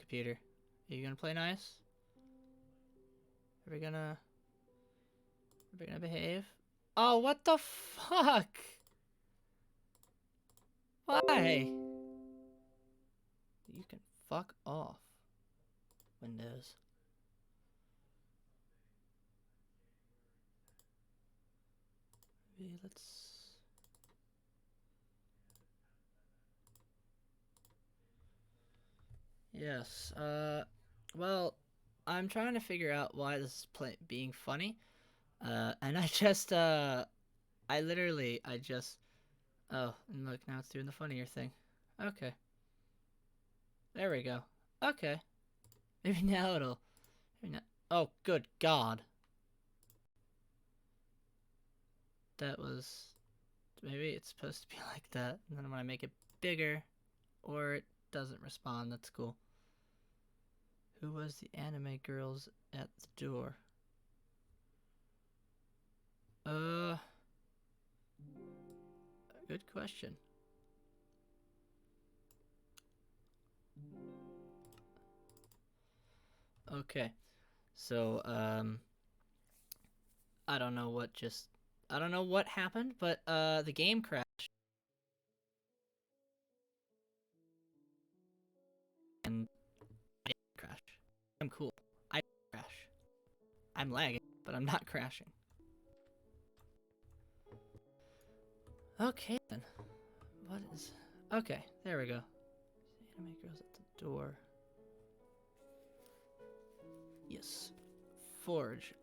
computer? Are you gonna play nice? Are we gonna behave? Oh, what the fuck? Why? You can fuck off, Windows. Maybe let's... Yes, well, I'm trying to figure out why this is being funny. And I just, I just... Oh, and look, now it's doing the funnier thing. Okay. There we go. Okay. Maybe now it'll... Maybe not... Oh, good God. That was... Maybe it's supposed to be like that. And then when I make it bigger, or it doesn't respond, that's cool. Who was the anime girls at the door? Good question. Okay. So, I don't know what happened, but, the game crashed. And I didn't crash. I'm cool. I crash. I'm lagging, but I'm not crashing. Okay, then. What is... Okay, there we go. Anime girls at the door. Yes. Forge.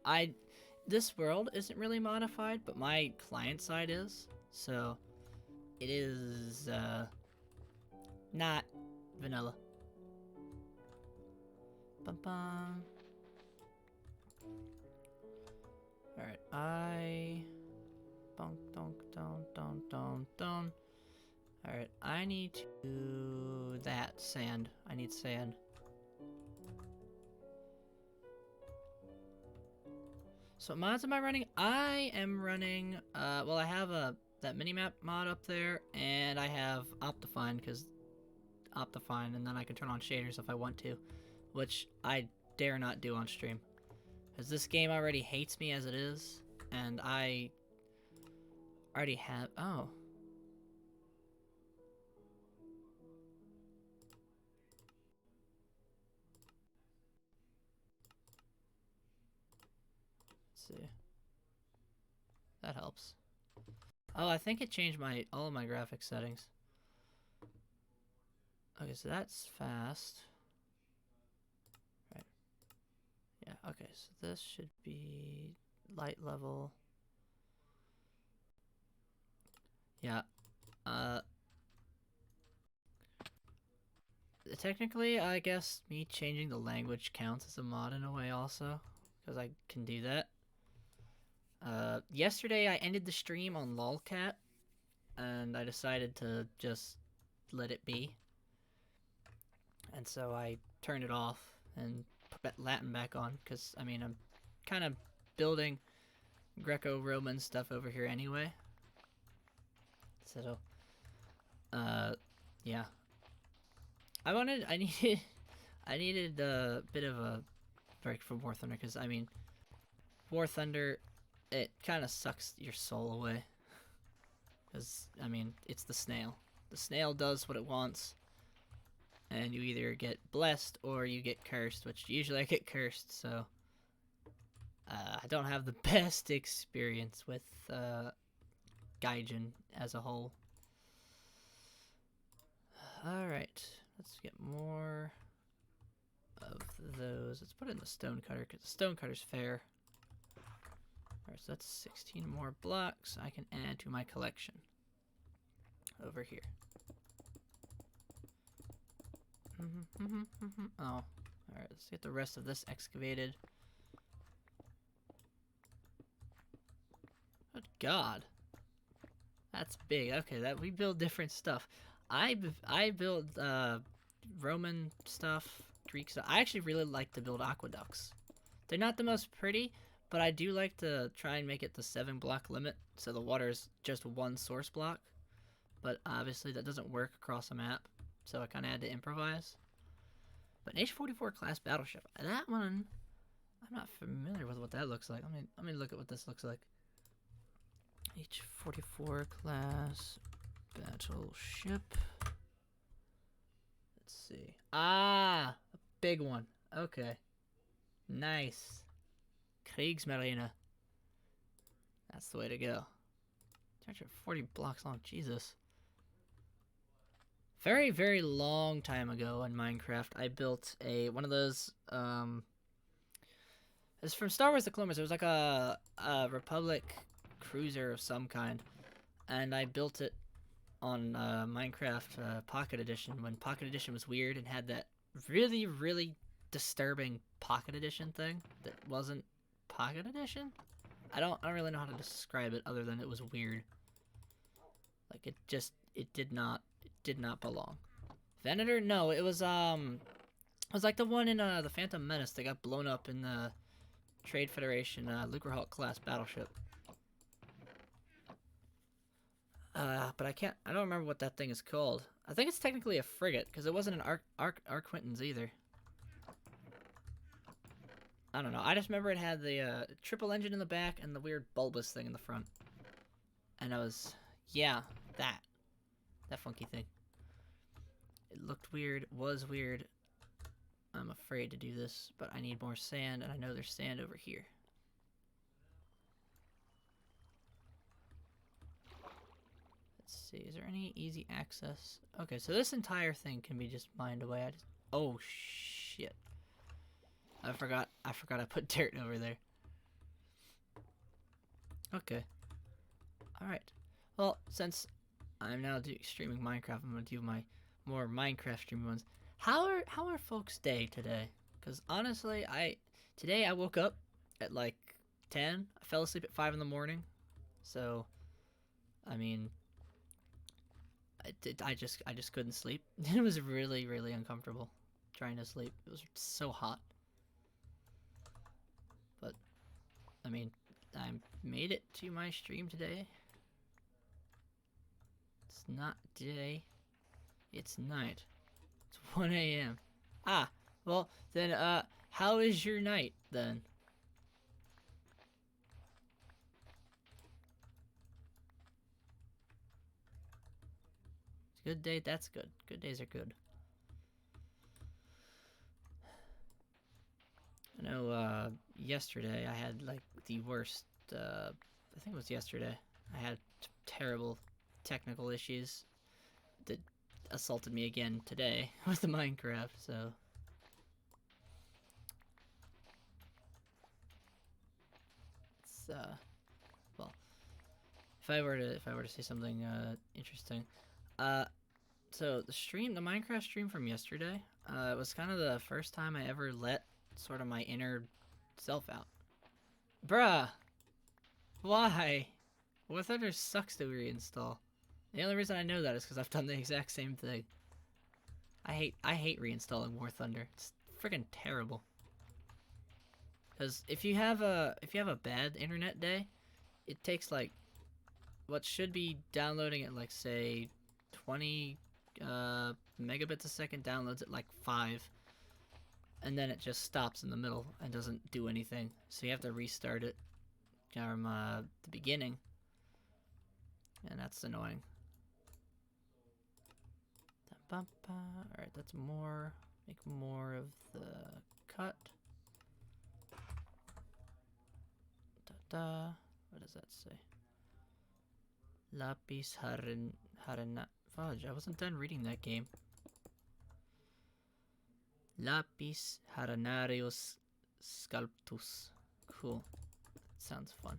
This world isn't really modified, but my client side is. So, it is, not vanilla. Bum bum. Alright, Bonk, donk, don, don, don, don. Alright, I need to do that. Sand. I need sand. So what mods am I running? I am running, well, I have that minimap mod up there, and I have Optifine, because Optifine, and then I can turn on shaders if I want to, which I dare not do on stream. Because this game already hates me as it is, and I already have... Oh. Let's see. That helps. Oh, I think it changed all of my graphics settings. Okay, so that's fast. Right. Yeah, okay, so this should be light level. Yeah. Technically, I guess me changing the language counts as a mod in a way also, because I can do that. Yesterday I ended the stream on lolcat, and I decided to just let it be. And so I turned it off and put Latin back on, because, I mean, I'm kind of building Greco-Roman stuff over here anyway. So, yeah. I needed a bit of a break from War Thunder, because, I mean, War Thunder, it kind of sucks your soul away. Because, I mean, it's the snail. The snail does what it wants, and you either get blessed or you get cursed, which usually I get cursed, so I don't have the best experience with Gaijin as a whole. Alright, let's get more of those. Let's put it in the stone cutter, because the stone cutter's fair. Alright, so that's 16 more blocks I can add to my collection over here. Oh, alright, let's get the rest of this excavated. Good God. That's big. Okay, that we build different stuff. I build Roman stuff, Greek stuff. I actually really like to build aqueducts. They're not the most pretty, but I do like to try and make it the 7 block limit, so the water is just one source block. But obviously that doesn't work across a map, so I kind of had to improvise. But an H-44 class battleship. That one, I'm not familiar with what that looks like. Let me look at what this looks like. H-44 class battleship. Let's see. Ah, a big one. Okay. Nice. Kriegsmarine. That's the way to go. 240 blocks long. Jesus. Very, very long time ago in Minecraft, I built one of those, it's from Star Wars The Clone Wars. It was like a Republic cruiser of some kind. And I built it on Minecraft Pocket Edition when Pocket Edition was weird and had that really, really disturbing Pocket Edition thing that wasn't Pocket Edition. I don't really know how to describe it other than it was weird. Like it did not belong. Venator? No, it was like the one in the Phantom Menace that got blown up in the Trade Federation Lucrehawk class battleship. But I don't remember what that thing is called. I think it's technically a frigate, because it wasn't an Arquintons either. I don't know. I just remember it had the triple engine in the back and the weird bulbous thing in the front. And I was, yeah, that funky thing. It looked weird, was weird. I'm afraid to do this, but I need more sand, and I know there's sand over here. Let's see, is there any easy access? Okay, so this entire thing can be just mined away. Oh shit. I forgot I put dirt over there. Okay. Alright. Well, since I'm now streaming Minecraft, I'm gonna do my more Minecraft streaming ones. How are folks' day today? Because honestly, today I woke up at like 10. I fell asleep at 5 in the morning. So, I mean, I just couldn't sleep. It was really, really uncomfortable trying to sleep. It was so hot. But, I mean, I made it to my stream today. It's not day. It's night. It's 1 a.m. Ah, well, then, how is your night, then? It's a good day, that's good. Good days are good. I know, yesterday I had, like, the worst, I think it was yesterday. I had terrible technical issues that assaulted me again today with the Minecraft, so... It's, well, if I were to say something, interesting, so the Minecraft stream from yesterday, it was kind of the first time I ever let sort of my inner self out. Bruh! Why? War Thunder sucks to reinstall. The only reason I know that is because I've done the exact same thing. I hate reinstalling War Thunder. It's freaking terrible. Because if you have a bad internet day, it takes like what should be downloading at like say 20 megabits a second downloads at like 5, and then it just stops in the middle and doesn't do anything. So you have to restart it from the beginning, and that's annoying. Alright, that's more. Make more of the cut. What does that say? Lapis harina. Fudge, I wasn't done reading that game. Lapis harinarius sculptus. Cool. Sounds fun.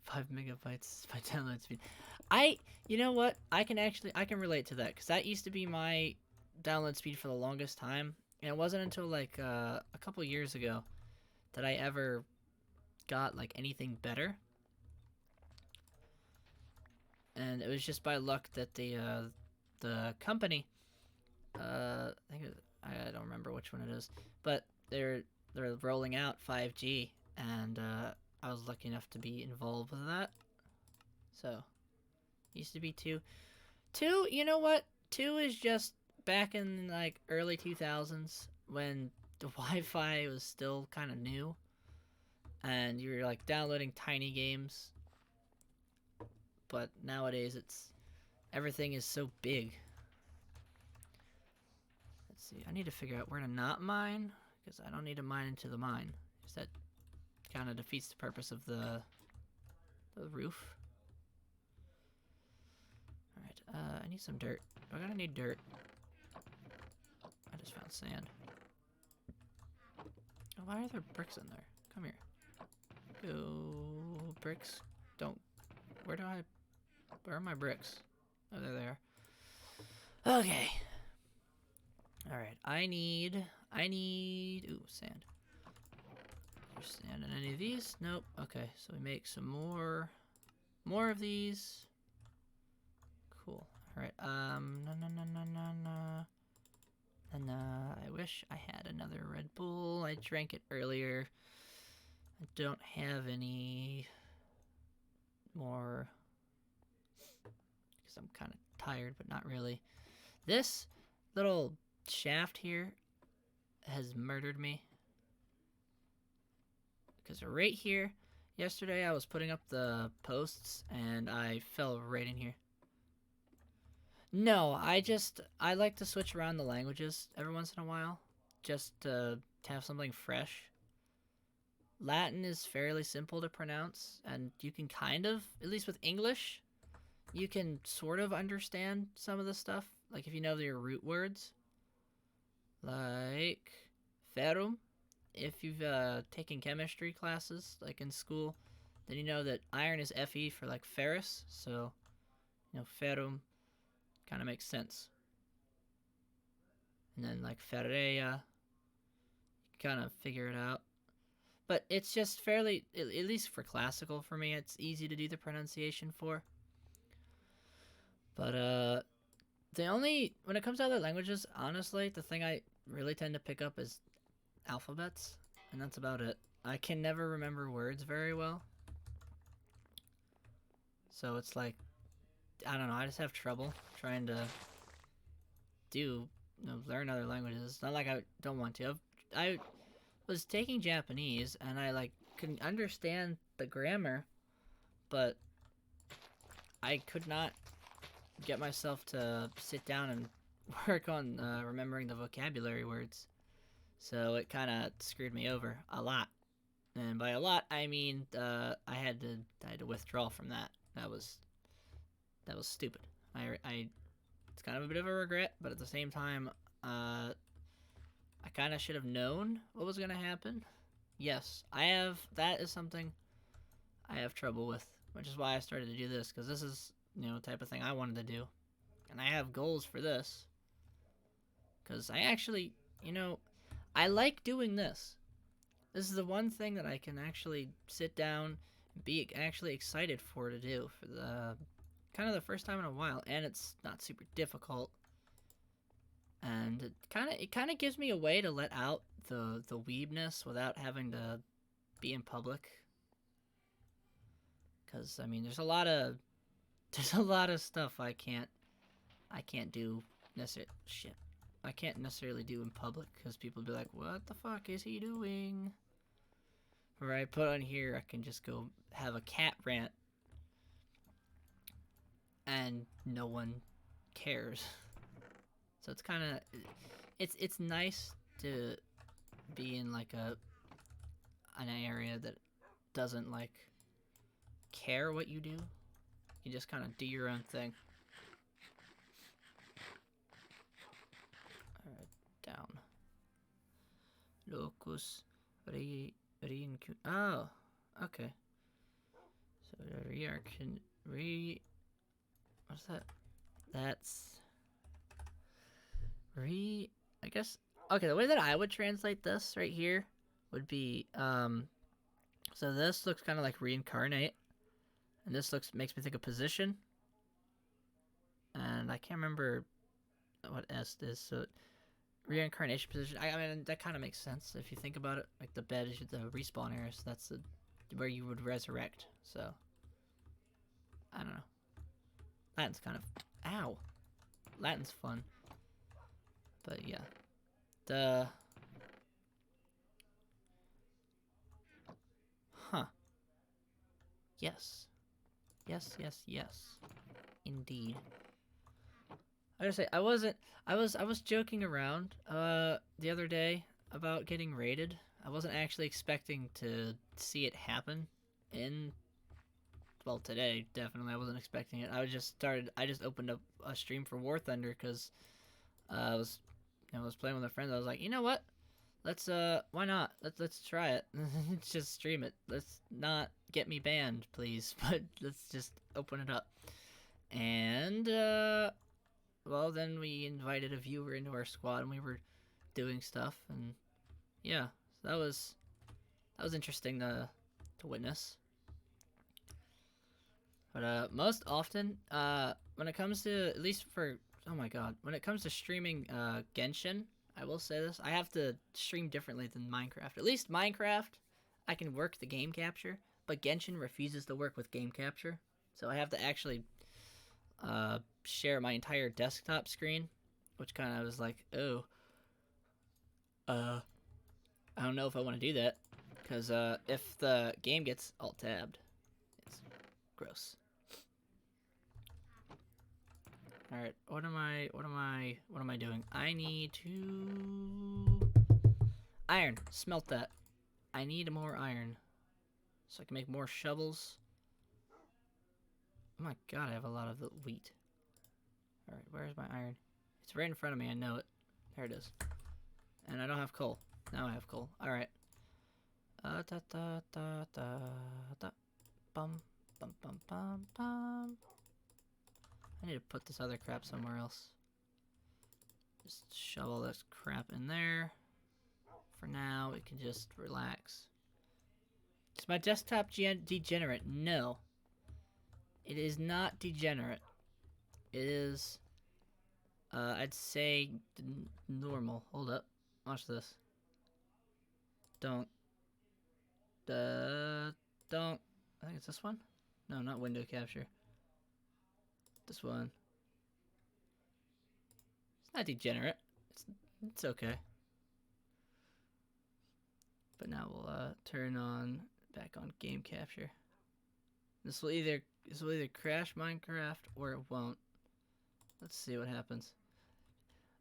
5 megabytes by download speed. You know what? I can relate to that, because that used to be my download speed for the longest time, and it wasn't until like a couple years ago that I ever got like anything better. And it was just by luck that the company, I don't remember which one it is, but they're rolling out 5G, and I was lucky enough to be involved with that. So, used to be 2. 2, you know what? 2 is just back in like early 2000s when the Wi-Fi was still kind of new and you were like downloading tiny games, but nowadays it's everything is so big. Let's see. I need to figure out where to not mine because I don't need to mine into the mine. Because that kind of defeats the purpose of the roof. All right. I need some dirt. I'm gonna need dirt. I just found sand. Oh, why are there bricks in there? Come here. Go bricks. Don't. Where are my bricks? Oh, there they are. Okay. Alright, I need, ooh, sand. There's sand in any of these? Nope. Okay, so we make some more of these. Cool. Alright, I wish I had another Red Bull. I drank it earlier. I don't have any more because I'm kind of tired, but not really. This little shaft here has murdered me. Because right here, yesterday I was putting up the posts and I fell right in here. No, I like to switch around the languages every once in a while. Just to have something fresh. Latin is fairly simple to pronounce, and you can kind of, at least with English, you can sort of understand some of the stuff. Like if you know your root words. Like ferrum. If you've taken chemistry classes, like in school, then you know that iron is Fe for like ferrous. So, you know, ferrum kind of makes sense. And then like ferreia, you kind of figure it out. But it's just fairly, at least for classical for me, it's easy to do the pronunciation for. But when it comes to other languages, honestly, the thing I really tend to pick up is alphabets, and that's about it. I can never remember words very well. So it's like, I don't know, I just have trouble trying to learn other languages. It's not like I don't want to. I was taking Japanese, and I like can understand the grammar, but I could not get myself to sit down and work on remembering the vocabulary words. So it kind of screwed me over a lot. And by a lot, I mean I had to withdraw from that. That was stupid. It's kind of a bit of a regret, but at the same time, I kind of should have known what was gonna happen. Yes, that is something I have trouble with, which is why I started to do this, because this is, the type of thing I wanted to do. And I have goals for this. Because I actually, I like doing this. This is the one thing that I can actually sit down and be actually excited to do for the kind of the first time in a while, and it's not super difficult. And it kind of gives me a way to let out the weebness without having to be in public. Cuz I mean, there's a lot of stuff I can't do necessarily I can't necessarily do in public because people be like, "What the fuck is he doing?" Or I put on here, I can just go have a cat rant and no one cares. So it's kind of it's nice to be in like an area that doesn't like care what you do. You just kind of do your own thing. Alright, down. Locus oh, okay. So what's that? That's I guess. Okay, the way that I would translate this right here would be so this looks kind of like reincarnate, and this makes me think of position, and I can't remember what S is. So reincarnation position. I mean, that kind of makes sense if you think about it. Like the bed is the respawn area, so that's where you would resurrect. So I don't know. Latin's kind of Latin's fun. But yeah, the huh? Yes, yes, yes, yes. Indeed. I gotta say, I was joking around the other day about getting raided. I wasn't actually expecting to see it happen in, well, today definitely I wasn't expecting it. I just opened up a stream for War Thunder because I was I was playing with a friend. I was like, you know what? Let's why not? Let's try it. Let's just stream it. Let's not get me banned, please, but let's just open it up. And well, then we invited a viewer into our squad, and we were doing stuff, and yeah, so that was interesting to witness. But most often, when it comes to, at least for, oh my god, when it comes to streaming Genshin, I will say this: I have to stream differently than Minecraft. At least Minecraft, I can work the game capture, but Genshin refuses to work with game capture, so I have to actually share my entire desktop screen, which kind of was like, oh, I don't know if I want to do that, because if the game gets alt tabbed, it's gross. All right, what am I doing? I need to iron. Smelt that. I need more iron, so I can make more shovels. Oh my god, I have a lot of the wheat. All right, where's my iron? It's right in front of me. I know it. There it is. And I don't have coal. Now I have coal. All right. Da da da da da. Bum bum bum bum bum. I need to put this other crap somewhere else. Just shovel this crap in there. For now, we can just relax. Is my desktop degenerate? No. It is not degenerate. It is, I'd say, normal. Hold up. Watch this. Don't. Don't. I think it's this one? No, not window capture. This one. It's not degenerate. It's okay. But now we'll turn on back on game capture. This will either crash Minecraft or it won't. Let's see what happens.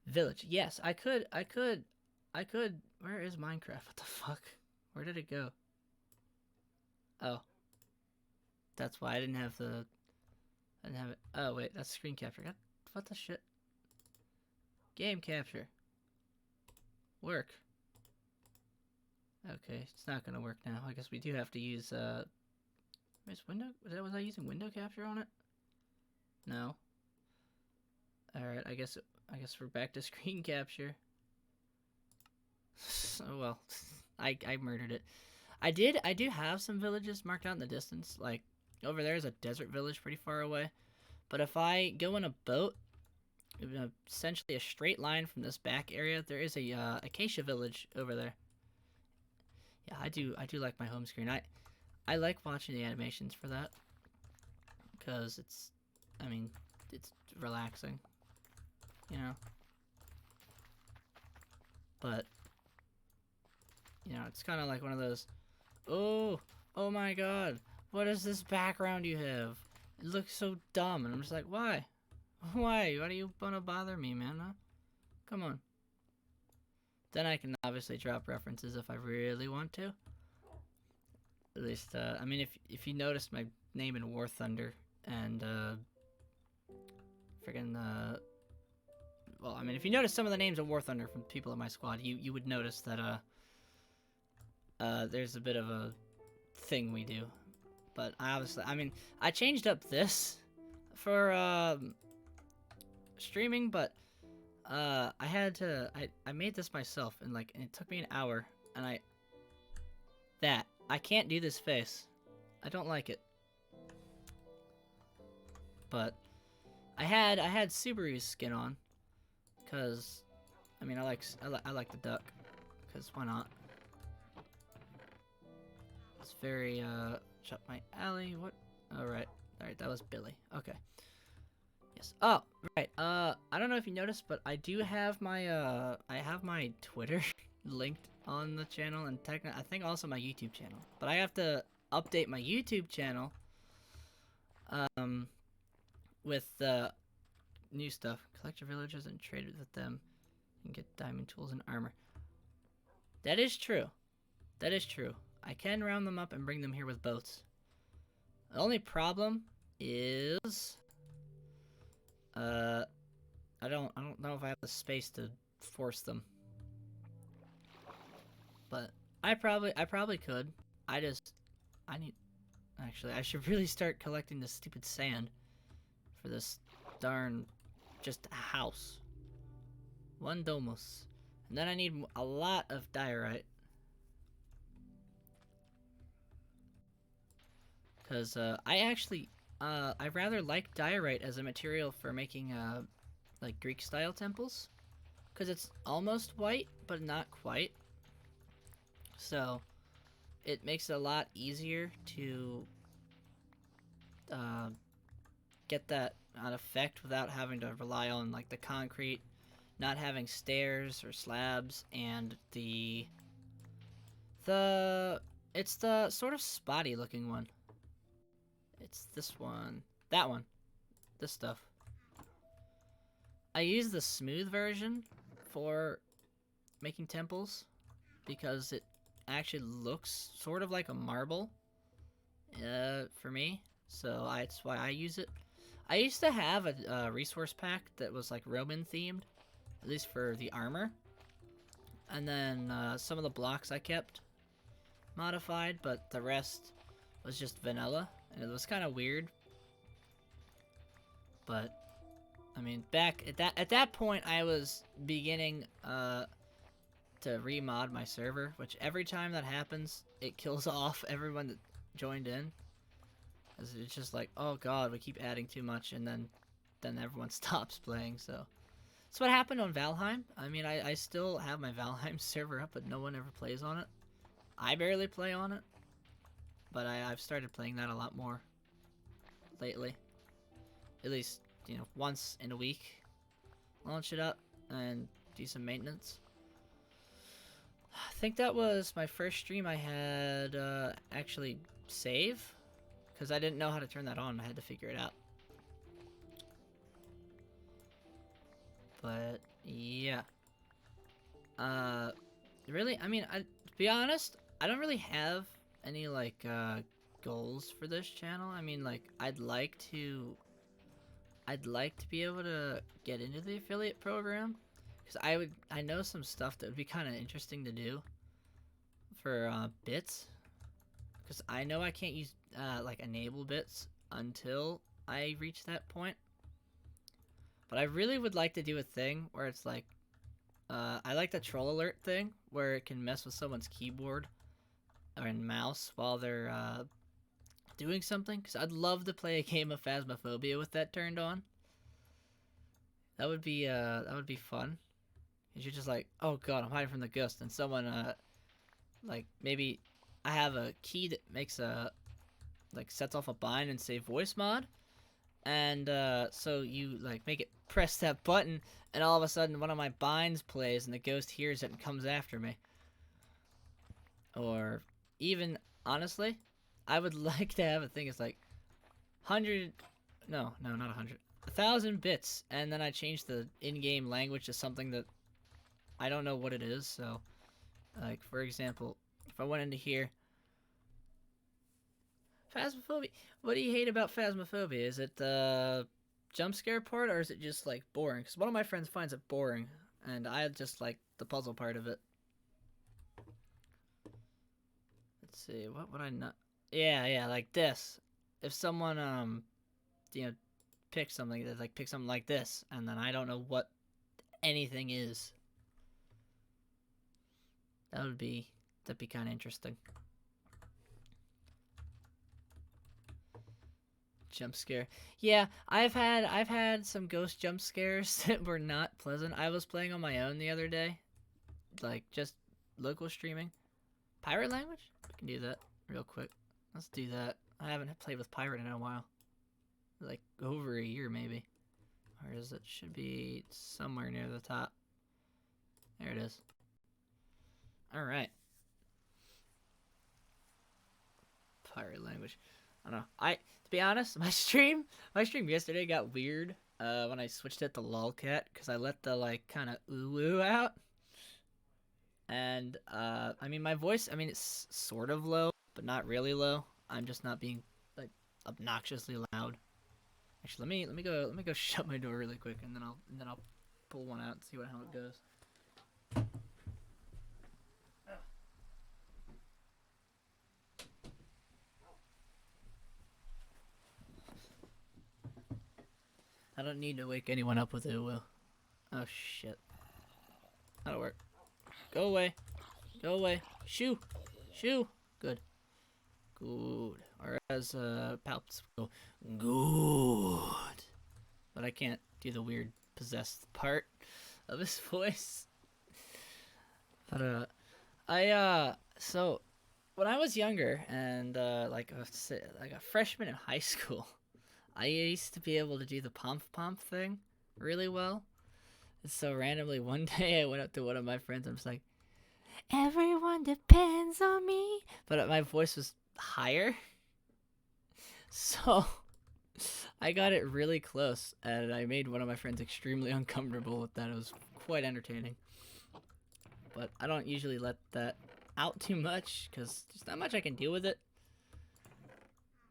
Village. Yes, I could. Where is Minecraft? What the fuck? Where did it go? Oh. That's why I didn't have the... I didn't have it. Oh, wait. That's screen capture. What the shit? Game capture. Work. Okay, it's not gonna work now. I guess we do have to use, where's window? Was I using window capture on it? No. Alright, I guess we're back to screen capture. Oh well. I murdered it. I do have some villages marked out in the distance. Like, over there is a desert village pretty far away. But if I go in a boat, essentially a straight line from this back area, there is a acacia village over there. Yeah, I do like my home screen. I like watching the animations for that. Because it's relaxing. You know? But, it's kind of like one of those, oh my god, what is this background you have? It looks so dumb. And I'm just like, why? Why do you want to bother me, man? Huh? Come on. Then I can obviously drop references if I really want to. At least, if you notice my name in War Thunder and, if you notice some of the names of War Thunder from people in my squad, you would notice that, there's a bit of a thing we do. But I changed up this for, streaming, but, I made this myself, and it took me an hour, and I can't do this face. I don't like it. But, I had Subaru's skin on, cause, I like the duck, cause why not? It's very, up my alley. What? Alright, that was Billy. Okay. Yes. Oh, right. I don't know if you noticed, but I do have my Twitter linked on the channel, and I think also my YouTube channel. But I have to update my YouTube channel, um, with the new stuff. Collect your villagers and trade with them, and get diamond tools and armor. That is true. That is true. I can round them up and bring them here with boats. The only problem is, I don't know if I have the space to force them. But I probably could. Actually, I should really start collecting this stupid sand for this darn just a house. One domus. And then I need a lot of diorite. Cause I rather like diorite as a material for making like Greek style temples. Cause it's almost white, but not quite. So it makes it a lot easier to get that effect without having to rely on like the concrete, not having stairs or slabs, and it's the sort of spotty looking one. It's this one, that one, this stuff. I use the smooth version for making temples because it actually looks sort of like a marble for me, so that's why I use it. I used to have a resource pack that was like Roman themed, at least for the armor, and then some of the blocks I kept modified, but the rest was just vanilla, and it was kind of weird. But I mean, back at that point, I was beginning to remod my server, which every time that happens, it kills off everyone that joined in. Cause it's just like, oh god, we keep adding too much, and then everyone stops playing. So that's what happened on Valheim. I mean, I still have my Valheim server up, but no one ever plays on it. I barely play on it, but I've started playing that a lot more lately. At least, you know, once in a week. Launch it up and do some maintenance. I think that was my first stream I had actually save, because I didn't know how to turn that on. I had to figure it out. But yeah, really, I mean, to be honest, I don't really have any like goals for this channel. I mean, like, I'd like to be able to get into the affiliate program, because I know some stuff that would be kind of interesting to do for bits, because I know I can't use like enable bits until I reach that point. But I really would like to do a thing where it's like, I like the troll alert thing, where it can mess with someone's keyboard or mouse while they're doing something, because I'd love to play a game of Phasmophobia with that turned on. That would be fun. Cause you're just like, oh god, I'm hiding from the ghost, and someone like, maybe I have a key that makes like sets off a bind and save voice mod, and so you like make it press that button, and all of a sudden one of my binds plays, and the ghost hears it and comes after me. Or even, honestly, I would like to have a thing. It's like 100, no, not 100, 1,000 bits, and then I change the in-game language to something that I don't know what it is. So, like, for example, if I went into here, Phasmophobia. What do you hate about Phasmophobia? Is it the jump scare part, or is it just like boring? Because one of my friends finds it boring, and I just like the puzzle part of it. Let's see, what would I not? Yeah, like this. If someone you know, pick something like this, and then I don't know what anything is. That'd be kind of interesting. Jump scare. Yeah, I've had some ghost jump scares that were not pleasant. I was playing on my own the other day, like just local streaming. Pirate language? We can do that real quick. Let's do that. I haven't played with pirate in a while. Like over a year maybe. Where is it? Should be somewhere near the top. There it is. All right. Pirate language. I don't know. To be honest, my stream yesterday got weird when I switched it to lolcat because I let the like kind of ooh out. And I mean my voice, I mean it's sort of low, but not really low. I'm just not being like obnoxiously loud. Actually, let me go shut my door really quick, and then I'll pull one out and see how it goes. I don't need to wake anyone up with it, Will. Oh shit. That'll work. Go away. Go away. Shoo. Shoo. Good. Good. Or as Palps go, good. But I can't do the weird possessed part of his voice. But so when I was younger and like a freshman in high school, I used to be able to do the pomp thing really well. And so randomly one day I went up to one of my friends and I was like, everyone depends on me. But my voice was higher. So I got it really close and I made one of my friends extremely uncomfortable with that. It was quite entertaining. But I don't usually let that out too much because there's not much I can do with it.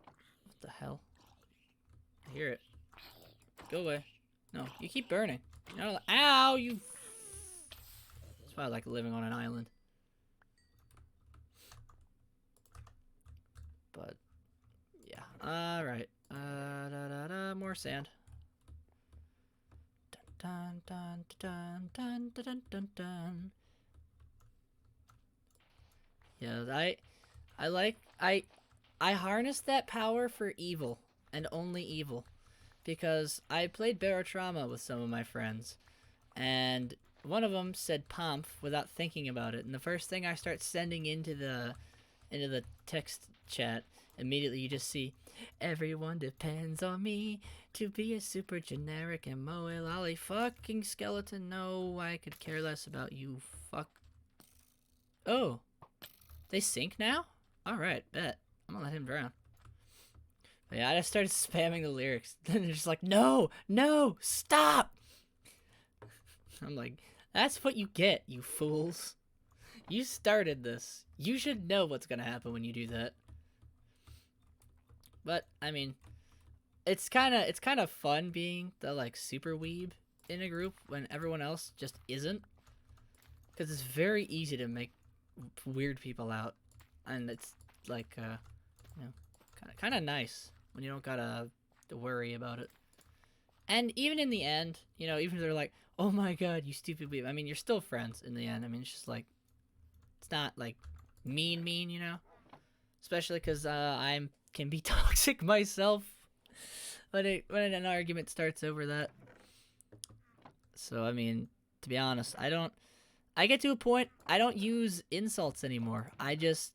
What the hell? I hear it. Go away. No, you keep burning. No, ow, you. It's why I like living on an island. But, yeah. Alright. More sand. Dun dun dun dun dun dun dun dun. Yeah, I harnessed that power for evil and only evil. Because I played Barotrauma with some of my friends, and one of them said "pomp" without thinking about it, and the first thing I start sending into the text chat, immediately you just see, everyone depends on me to be a super generic and moe lolly fucking skeleton. No, I could care less about you. Fuck. Oh, they sink now? All right, bet. I'm gonna let him drown. But yeah, I just started spamming the lyrics. Then they're just like, no, stop! I'm like, that's what you get, you fools. You started this. You should know what's gonna happen when you do that. But, I mean, it's kind of fun being the, like, super weeb in a group when everyone else just isn't. Because it's very easy to make weird people out. And it's, like, you know, kind of nice when you don't gotta worry about it. And even in the end, you know, even if they're like, oh my god, you stupid weeb. I mean, you're still friends in the end. I mean, it's just like, it's not like mean, you know? Especially because I can be toxic myself when an argument starts over that. So, I mean, to be honest, I get to a point, I don't use insults anymore. I just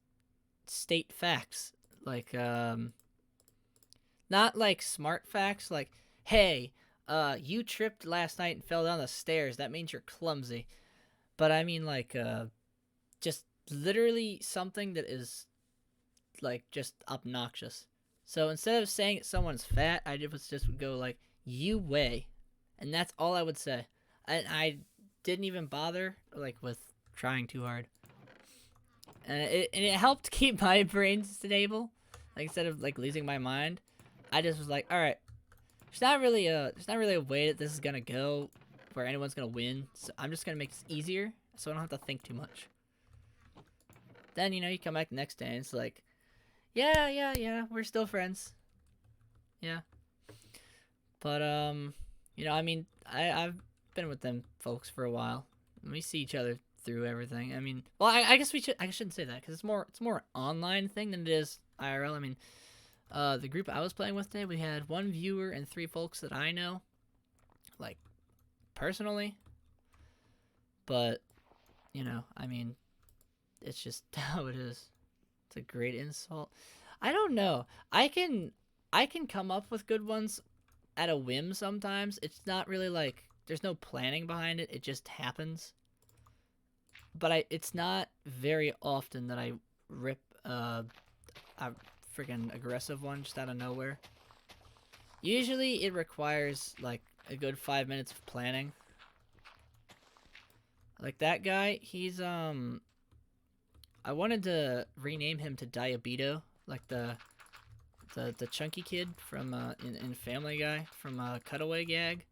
state facts. Like, not like smart facts, like, hey, you tripped last night and fell down the stairs. That means you're clumsy. But I mean, like, just literally something that is, like, just obnoxious. So instead of saying someone's fat, I just would go, like, you weigh. And that's all I would say. I didn't even bother, like, with trying too hard. And it helped keep my brain stable. Like, instead of, like, losing my mind, I just was like, all right, there's not really a way that this is gonna go where anyone's gonna win. So I'm just gonna make this easier, so I don't have to think too much. Then, you know, you come back the next day and it's like, yeah, we're still friends. Yeah. But you know, I mean, I've been with them folks for a while. And we see each other through everything. I mean, well, I guess I shouldn't say that because it's more an online thing than it is IRL. I mean, the group I was playing with today, we had 1 viewer and 3 folks that I know, like, personally. But, you know, I mean, it's just how it is. It's a great insult. I don't know. I can come up with good ones at a whim sometimes. It's not really like there's no planning behind it. It just happens. But it's not very often that I rip a freaking aggressive one just out of nowhere. Usually it requires like a good 5 minutes of planning. Like that guy, he's I wanted to rename him to Diabito, like the chunky kid from in Family Guy from Cutaway Gag.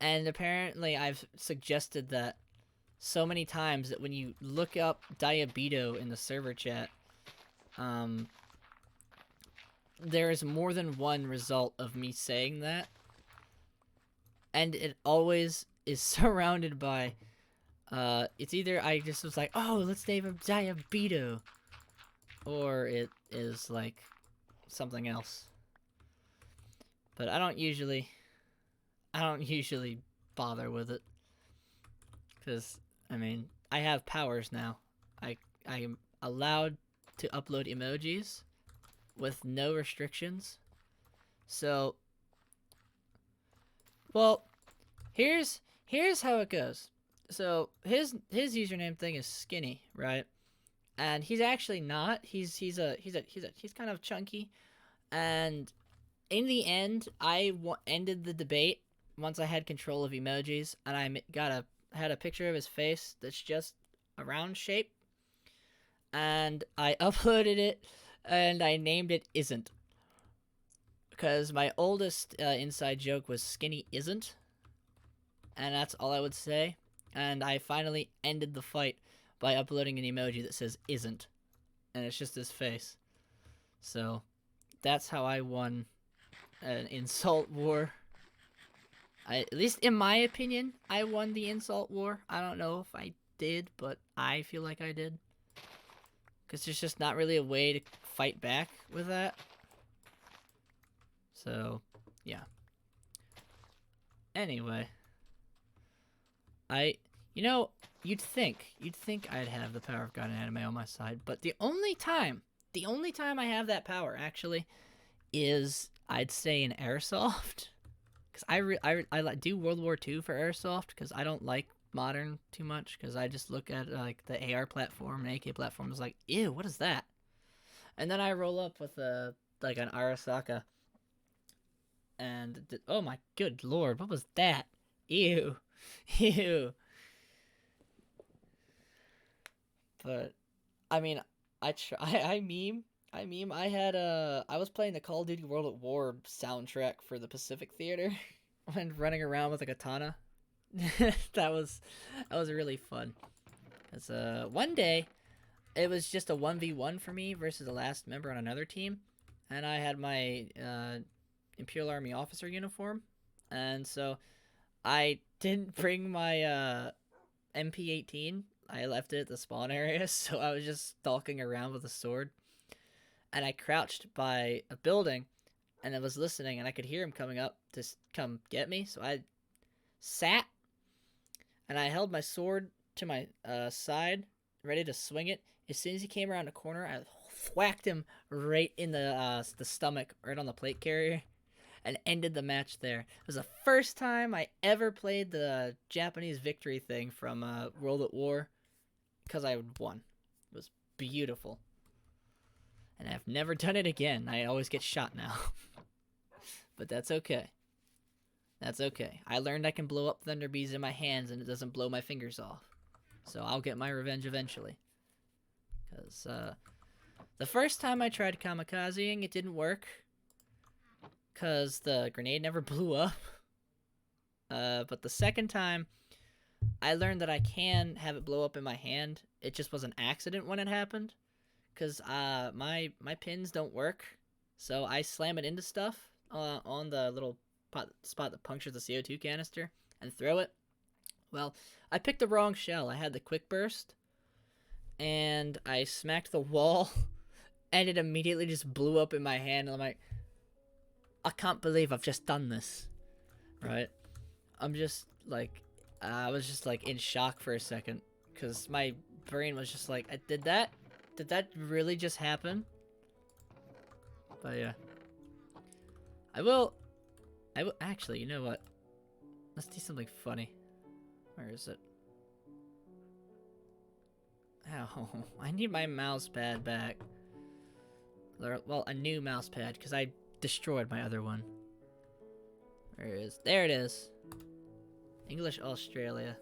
And apparently I've suggested that so many times that when you look up Diabito in the server chat, there is more than one result of me saying that. And it always is surrounded by, it's either I just was like, oh, let's name him Diabito, or it is like something else. But I don't usually bother with it. Because, I mean, I have powers now. I am allowed to upload emojis with no restrictions. So, well, here's how it goes. So his username thing is Skinny, right? And he's actually not. He's kind of chunky. And in the end, I ended the debate once I had control of emojis, and I had a picture of his face that's just a round shape, and I uploaded it, and I named it Isn't, because my oldest inside joke was Skinny Isn't, and that's all I would say. And I finally ended the fight by uploading an emoji that says Isn't, and it's just his face. So that's how I won an insult war. At least in my opinion, I won the insult war. I don't know if I did, but I feel like I did. Because there's just not really a way to fight back with that. So, yeah. Anyway. You'd think I'd have the power of God and anime on my side, but the only time I have that power, actually, is, I'd say, in Airsoft. Because I do World War II for Airsoft, because I don't like modern too much, because I just look at, like, the AR platform and AK platform is like, ew, what is that? And then I roll up with, an Arasaka, and, oh my good lord, what was that? Ew. Ew. But, I mean, I meme. I was playing the Call of Duty World at War soundtrack for the Pacific Theater and running around with a katana. that was really fun. Cause one day it was just a 1v1 for me versus the last member on another team, and I had my Imperial Army officer uniform, and so I didn't bring my MP18. I left it at the spawn area, so I was just stalking around with a sword. And I crouched by a building, and I was listening, and I could hear him coming up to come get me. So I sat, and I held my sword to my side, ready to swing it. As soon as he came around the corner, I whacked him right in the stomach, right on the plate carrier, and ended the match there. It was the first time I ever played the Japanese victory thing from World at War, because I won. It was beautiful. And I've never done it again. I always get shot now. But that's okay. That's okay. I learned I can blow up thunder bees in my hands and it doesn't blow my fingers off. So I'll get my revenge eventually. Because the first time I tried kamikazing, it didn't work. Because the grenade never blew up. But the second time, I learned that I can have it blow up in my hand. It just was an accident when it happened. Because my pins don't work. So I slam it into stuff on the little spot that punctures the CO2 canister and throw it. Well, I picked the wrong shell. I had the quick burst. And I smacked the wall. And it immediately just blew up in my hand. And I'm like, I can't believe I've just done this. Right? I'm just like, I was just like in shock for a second. Because my brain was just like, did that really just happen? But yeah. I will actually, you know what? Let's do something funny. Where is it? Oh, I need my mouse pad back. Well, a new mouse pad, because I destroyed my other one. Where is it? There it is. English Australia.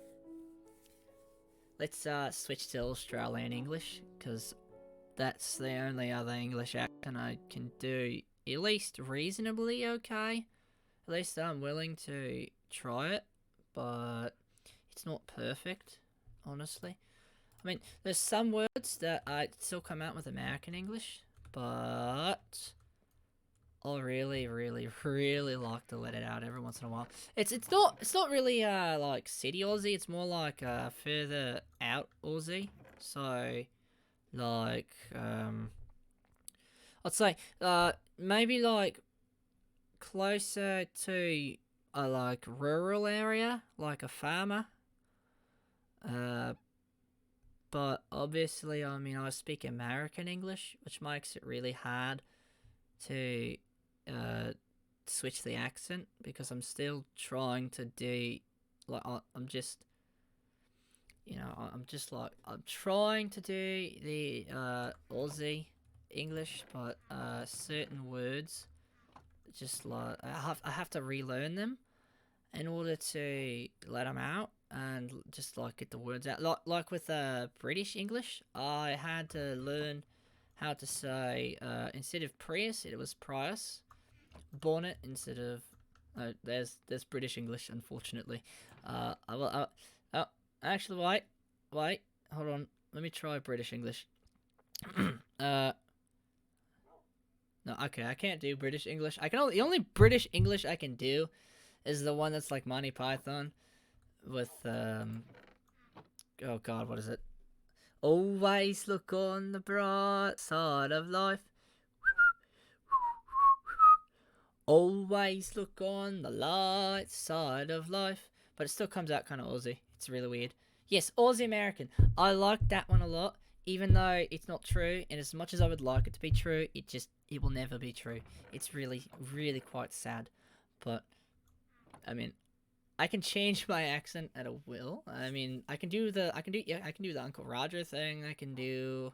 Let's switch to Australian English, because that's the only other English accent I can do at least reasonably okay. At least I'm willing to try it, but it's not perfect, honestly. I mean, there's some words that I still come out with American English, but I'll really, really, really like to let it out every once in a while. It's not really like city Aussie. It's more like further out Aussie. So like I'd say maybe like closer to a like rural area, like a farmer. Uh, but obviously, I mean, I speak American English, which makes it really hard to uh, switch the accent because I'm still trying to do like I'm just I'm just like I'm trying to do the Aussie English, but certain words just like I have to relearn them in order to let them out and just like get the words out. Like with British English, I had to learn how to say instead of Prius, it was Prius. Bonnet instead of there's British English, unfortunately. Oh, actually, wait, hold on. Let me try British English. uh, no, okay, I can't do British English. The only British English I can do is the one that's like Monty Python with oh god, what is it? Always look on the bright side of life. Always look on the light side of life. But it still comes out kind of Aussie. It's really weird. Yes, Aussie American. I like that one a lot, even though it's not true. And as much as I would like it to be true, it will never be true. It's really, really quite sad. But I mean, I can change my accent at a will. I mean, I can do the Uncle Roger thing. I can do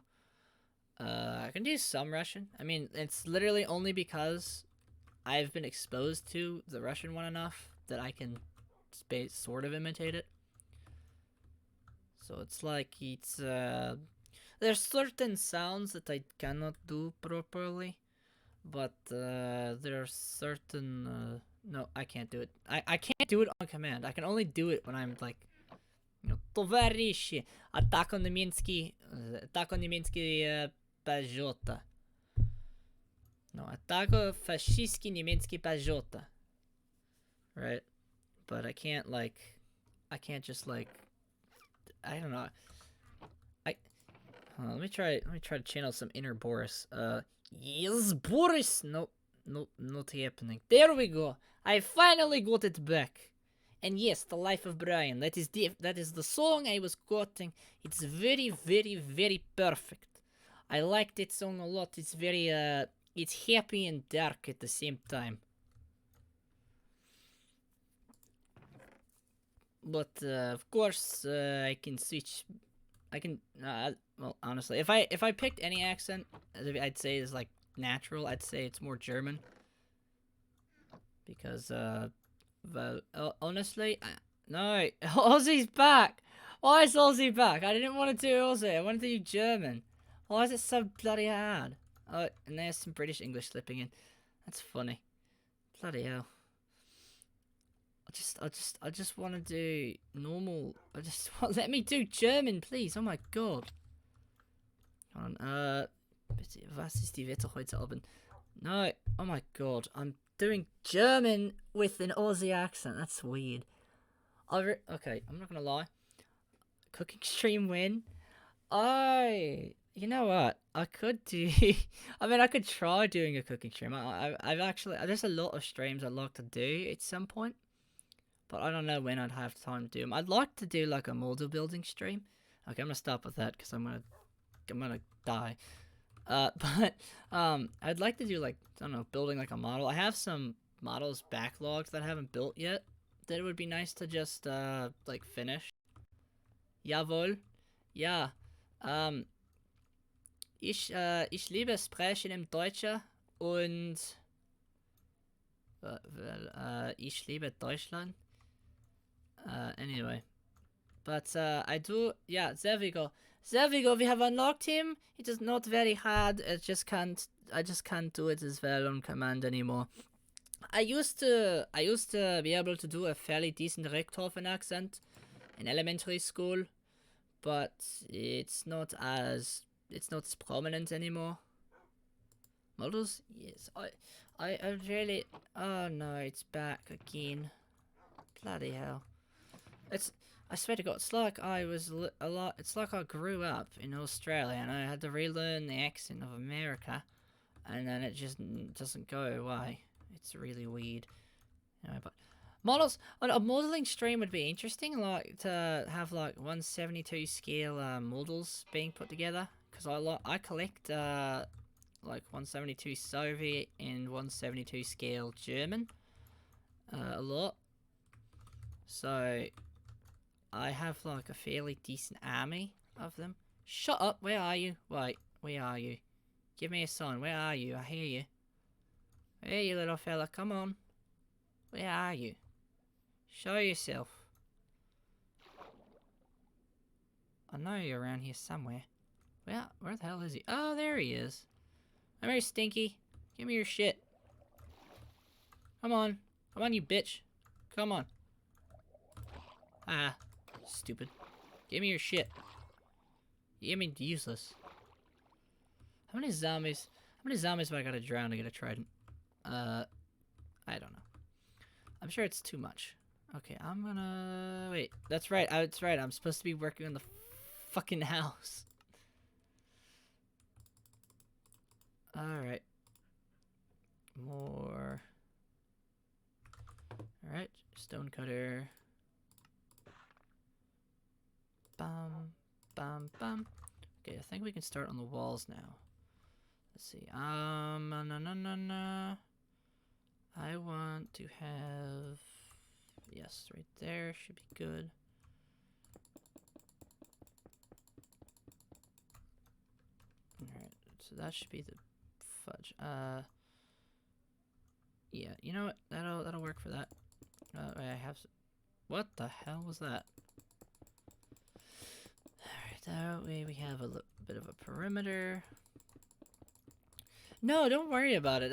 some Russian. I mean, it's literally only because I've been exposed to the Russian one enough that I can sort of imitate it. So it's like there's certain sounds that I cannot do properly, but there are certain no, I can't do it. I can't do it on command. I can only do it when I'm like, товарищи, атака немецкий пажота. No, атака фашистский немецкий пажота. Right? But I can't just like, I don't know. Let me try to channel some inner Boris. Yes, Boris. Nope, not happening. There we go. I finally got it back. And yes, The Life of Brian. That is the song I was quoting. It's very, very, very perfect. I like that song a lot. It's very it's happy and dark at the same time. But of course, I can switch. I can. Well, honestly, if I picked any accent, I'd say is like natural. I'd say it's more German. Because well, honestly, no, Aussie's back. Why is Aussie back? I didn't want to do Aussie. I wanted to do German. Why is it so bloody hard? Oh, and there's some British English slipping in. That's funny. Bloody hell. I just want to do normal. Let me do German, please. Oh my god. Hold on. Bitte, was ist die Wetter heute Abend? No. Oh my god. I'm doing German with an Aussie accent. That's weird. Okay, I'm not gonna lie. Cooking stream win. You know what? I could do. I mean, I could try doing a cooking stream. I've actually. There's a lot of streams I'd like to do at some point, but I don't know when I'd have time to do them. I'd like to do like a model building stream. Okay, I'm gonna stop with that because I'm gonna die. But I'd like to do like, I don't know, building like a model. I have some models backlogged that I haven't built yet that it would be nice to just like finish. Jawohl. Ja. Ich liebe Sprechen im Deutsche und ich liebe Deutschland. Anyway. But I do, yeah, there we go. There we go, we have unlocked him. It is not very hard, I just can't do it as well on command anymore. I used to be able to do a fairly decent Richthofen accent in elementary school, but it's not as prominent anymore. Models? Yes, I really, oh no, it's back again. Bloody hell. I swear to God, it's like it's like I grew up in Australia and I had to relearn the accent of America, and then it just doesn't go away. It's really weird. Anyway, but models, a modeling stream would be interesting, like to have like 172 scale models being put together, because I collect like 172 Soviet and 172 scale German a lot, so I have like a fairly decent army of them. Shut up, where are you? Wait, where are you? Give me a sign, where are you? I hear you. Hey, you little fella, come on. Where are you? Show yourself. I know you're around here somewhere. Where the hell is he? Oh, there he is. Come here, Stinky. Give me your shit. Come on. Come on, you bitch. Come on. Ah. Stupid. Give me your shit. You mean useless. How many zombies have I gotta drown to get a trident? I don't know. I'm sure it's too much. Okay, I'm gonna... Wait, that's right. That's right. I'm supposed to be working on the fucking house. Alright. More. Alright, stone cutter. Bum, bum, bum. Okay, I think we can start on the walls now. Let's see. No. I want to have... Yes, right there should be good. Alright, so that should be the fudge. Yeah, you know what? That'll work for that. I have... What the hell was that? That way we have a bit of a perimeter. No, don't worry about it.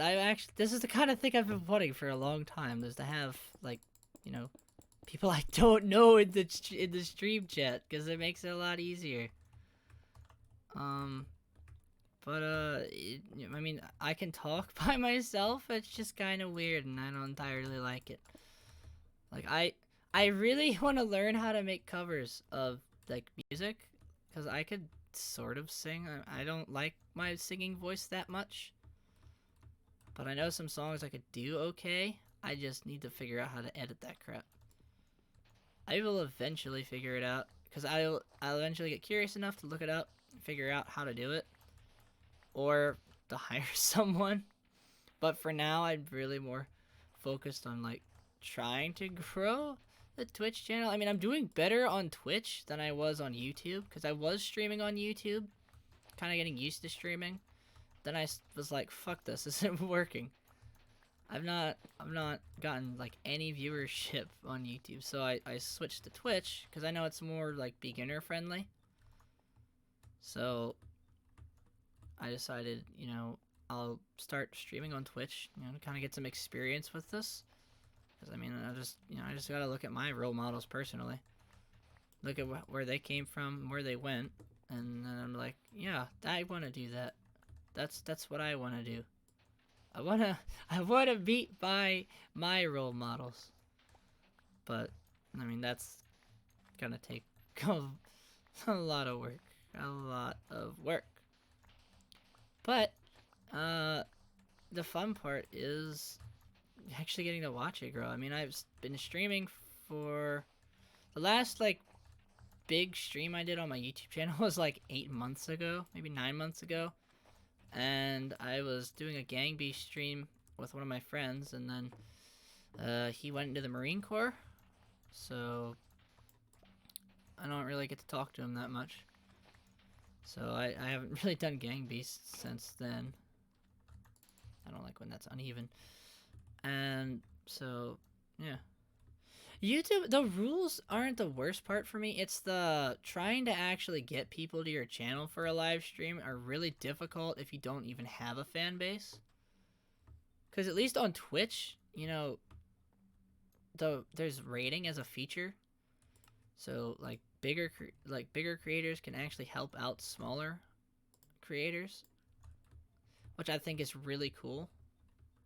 This is the kind of thing I've been wanting for a long time. Is to have, like, you know, people I don't know in the stream chat, because it makes it a lot easier. I mean, I can talk by myself. It's just kind of weird, and I don't entirely like it. Like, I really want to learn how to make covers of, like, music. Because I could sort of sing. I don't like my singing voice that much. But I know some songs I could do okay. I just need to figure out how to edit that crap. I will eventually figure it out. Because I'll eventually get curious enough to look it up and figure out how to do it. Or to hire someone. But for now, I'm really more focused on, like, trying to grow the Twitch channel. I mean, I'm doing better on Twitch than I was on YouTube, because I was streaming on YouTube, kind of getting used to streaming. Then I was like, fuck this isn't working. I've not gotten like any viewership on YouTube, so I switched to Twitch because I know it's more like beginner friendly. So I decided, you know, I'll start streaming on Twitch, you know, to kind of get some experience with this. Because, I mean, I just gotta look at my role models personally. Look at where they came from, where they went, and then I'm like, yeah, I want to do that. That's what I want to do. I wanna beat by my role models. But, I mean, that's gonna take a lot of work. A lot of work. But, the fun part is actually getting to watch it grow. I mean, I've been streaming for the last like big stream I did on my YouTube channel was like 8 months ago, maybe 9 months ago, and I was doing a gang beast stream with one of my friends, and then He went into the Marine Corps, so I don't really get to talk to him that much. So I haven't really done Gang Beasts since then. I don't like when that's uneven. And so, yeah. YouTube, the rules aren't the worst part for me. It's the trying to actually get people to your channel for a live stream are really difficult if you don't even have a fan base. Because at least on Twitch, you know, there's rating as a feature. So like bigger creators can actually help out smaller creators, which I think is really cool.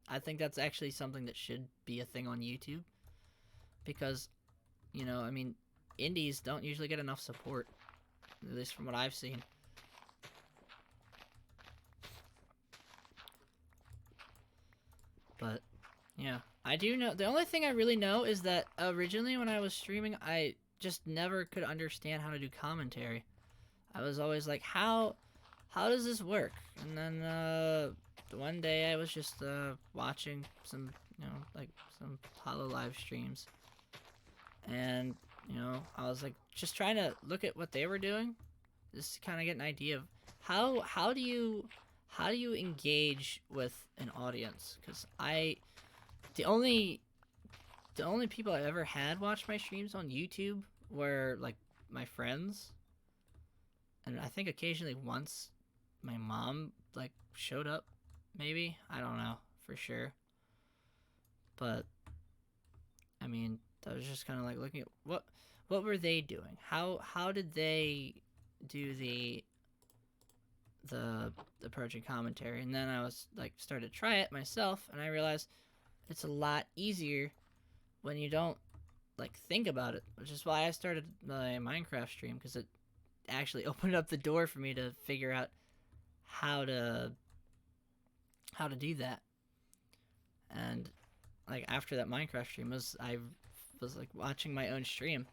I think that's actually something that should be a thing on YouTube because, you know, I mean, indies don't usually get enough support, at least from what I've seen. But yeah, I do know, the only thing I really know is that originally when I was streaming, I just never could understand how to do commentary. I was always like, how does this work? And then one day I was just watching some, you know, like some Hollow live streams, and you know, I was like just trying to look at what they were doing, just to kind of get an idea of how do you engage with an audience? Because the only people I ever had watch my streams on YouTube were like my friends, and I think occasionally once my mom like showed up, maybe, I don't know for sure. But I mean, I was just kind of like looking at what were they doing? How did they do the approach and commentary? And then I was like started to try it myself, and I realized it's a lot easier when you don't like think about it, which is why I started my Minecraft stream, because it actually opened up the door for me to figure out how to do that. And like after that Minecraft stream I was like watching my own stream,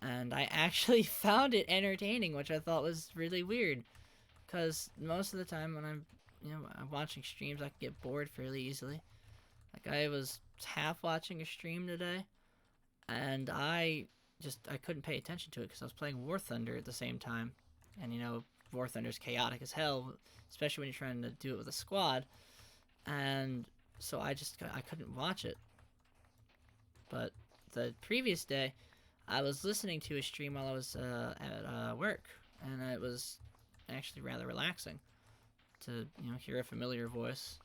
and I actually found it entertaining, which I thought was really weird, because most of the time when I'm watching streams, I can get bored fairly easily. Like I was half watching a stream today, and I couldn't pay attention to it because I was playing War Thunder at the same time, and you know, War Thunder's chaotic as hell, especially when you're trying to do it with a squad, and so I couldn't watch it. But the previous day, I was listening to a stream while I was at work, and it was actually rather relaxing to hear a familiar voice.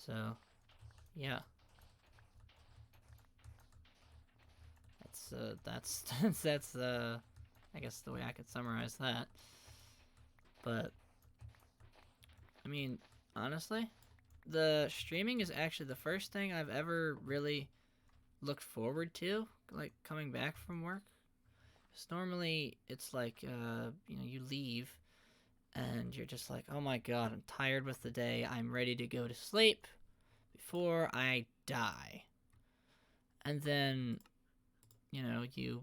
So, yeah. That's that's I guess the way I could summarize that. But I mean, honestly, the streaming is actually the first thing I've ever really looked forward to, like coming back from work. Because normally it's like you leave and you're just like, oh my god, I'm tired with the day, I'm ready to go to sleep before I die. And then you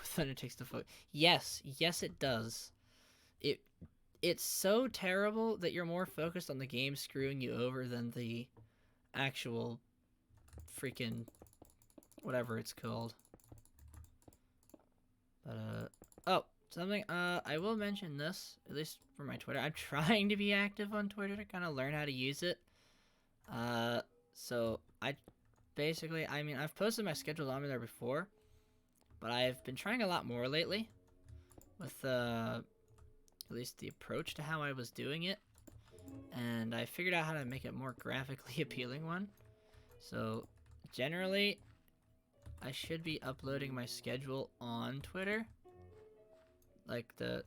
Thunder takes the foot. Yes, it does. It's so terrible that you're more focused on the game screwing you over than the actual freaking whatever it's called. But oh, something I will mention this, at least for my Twitter. I'm trying to be active on Twitter to kind of learn how to use it. So I mean, I've posted my schedule on there before, but I've been trying a lot more lately with at least the approach to how I was doing it, and I figured out how to make it more graphically appealing one. So generally, I should be uploading my schedule on Twitter, like the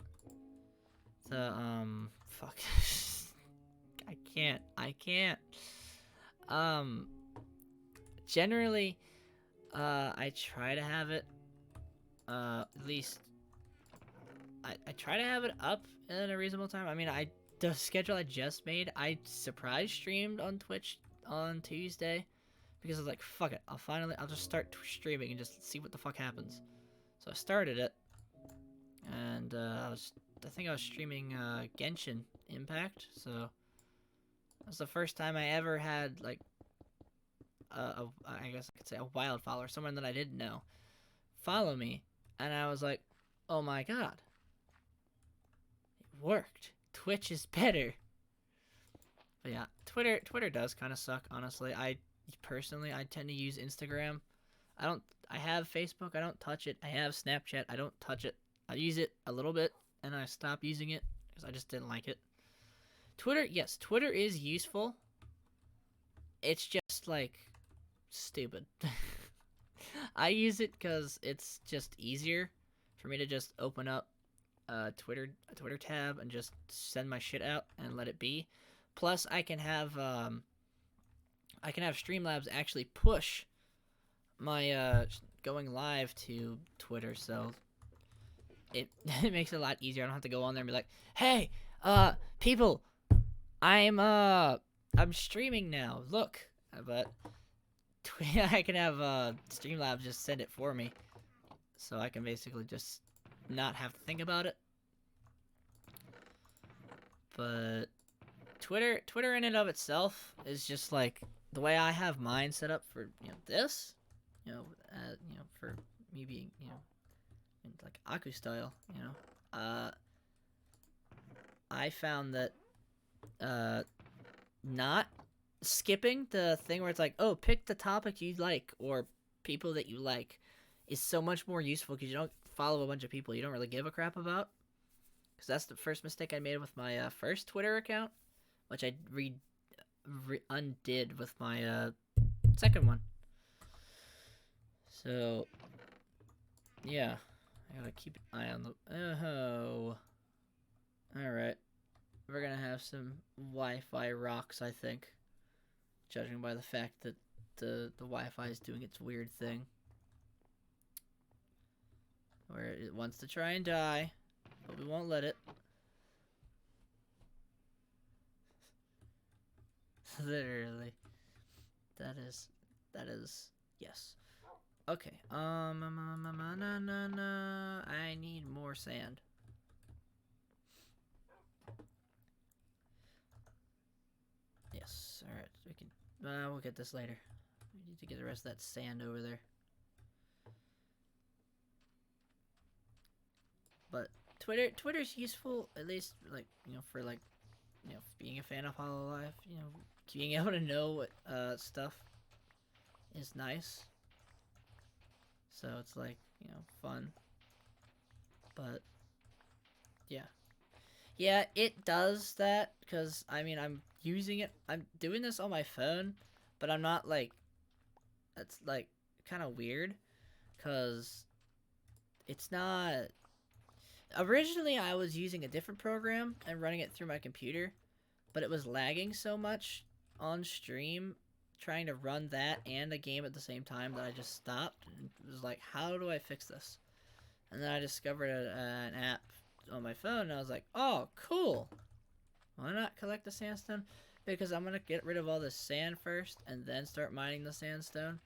fuck. I can't. Generally, I try to have it, at least, I try to have it up in a reasonable time. I mean, the schedule I just made, I surprise streamed on Twitch on Tuesday, because I was like, fuck it, I'll just start streaming and just see what the fuck happens. So I started it, and I think I was streaming Genshin Impact, so that was the first time I ever had, like, I guess I could say a wild follower, someone that I didn't know, follow me, and I was like, oh my god, it worked. Twitch is better. But yeah, Twitter does kind of suck, honestly. I tend to use Instagram. I don't. I have Facebook. I don't touch it. I have Snapchat. I don't touch it. I use it a little bit, and I stopped using it because I just didn't like it. Twitter, yes, Twitter is useful. It's just like stupid. I use it because it's just easier for me to just open up a Twitter tab and just send my shit out and let it be. Plus, I can have Streamlabs actually push my going live to Twitter, so it it makes it a lot easier. I don't have to go on there and be like, "Hey, people, I'm streaming now. Look." But I can have Streamlabs just send it for me, so I can basically just not have to think about it. But Twitter in and of itself is just like the way I have mine set up for this, for me being in like Aku style, I found that not skipping the thing where it's like, oh, pick the topic you like or people that you like is so much more useful because you don't follow a bunch of people you don't really give a crap about. Because that's the first mistake I made with my first Twitter account, which I undid with my second one. So, yeah, I gotta keep an eye on the. Oh, all right. We're gonna have some Wi-Fi rocks, I think, judging by the fact that the Wi-Fi is doing its weird thing, where it wants to try and die, but we won't let it. Literally, that is yes. Okay. I need more sand. Yes. All right. We can. We'll get this later. We need to get the rest of that sand over there. But Twitter's useful, at least for being a fan of Hololive. Being able to know what stuff is nice. So it's like fun. But yeah, it does that because I'm using it. I'm doing this on my phone, but I'm not like. That's like kind of weird, because it's not. Originally, I was using a different program and running it through my computer, but it was lagging so much on stream trying to run that and a game at the same time that I just stopped and was like, how do I fix this? And then I discovered an app on my phone and I was like, oh, cool. Why not collect the sandstone? Because I'm going to get rid of all the sand first and then start mining the sandstone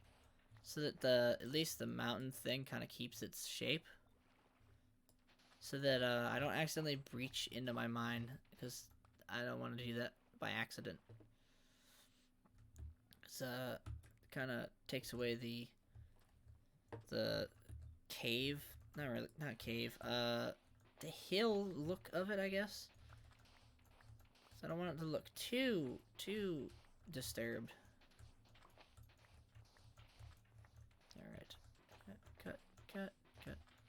so that at least the mountain thing kind of keeps its shape. So that I don't accidentally breach into my mine, because I don't want to do that by accident. Because kind of takes away the cave, not cave, the hill look of it, I guess. So I don't want it to look too disturbed. Alright. Cut.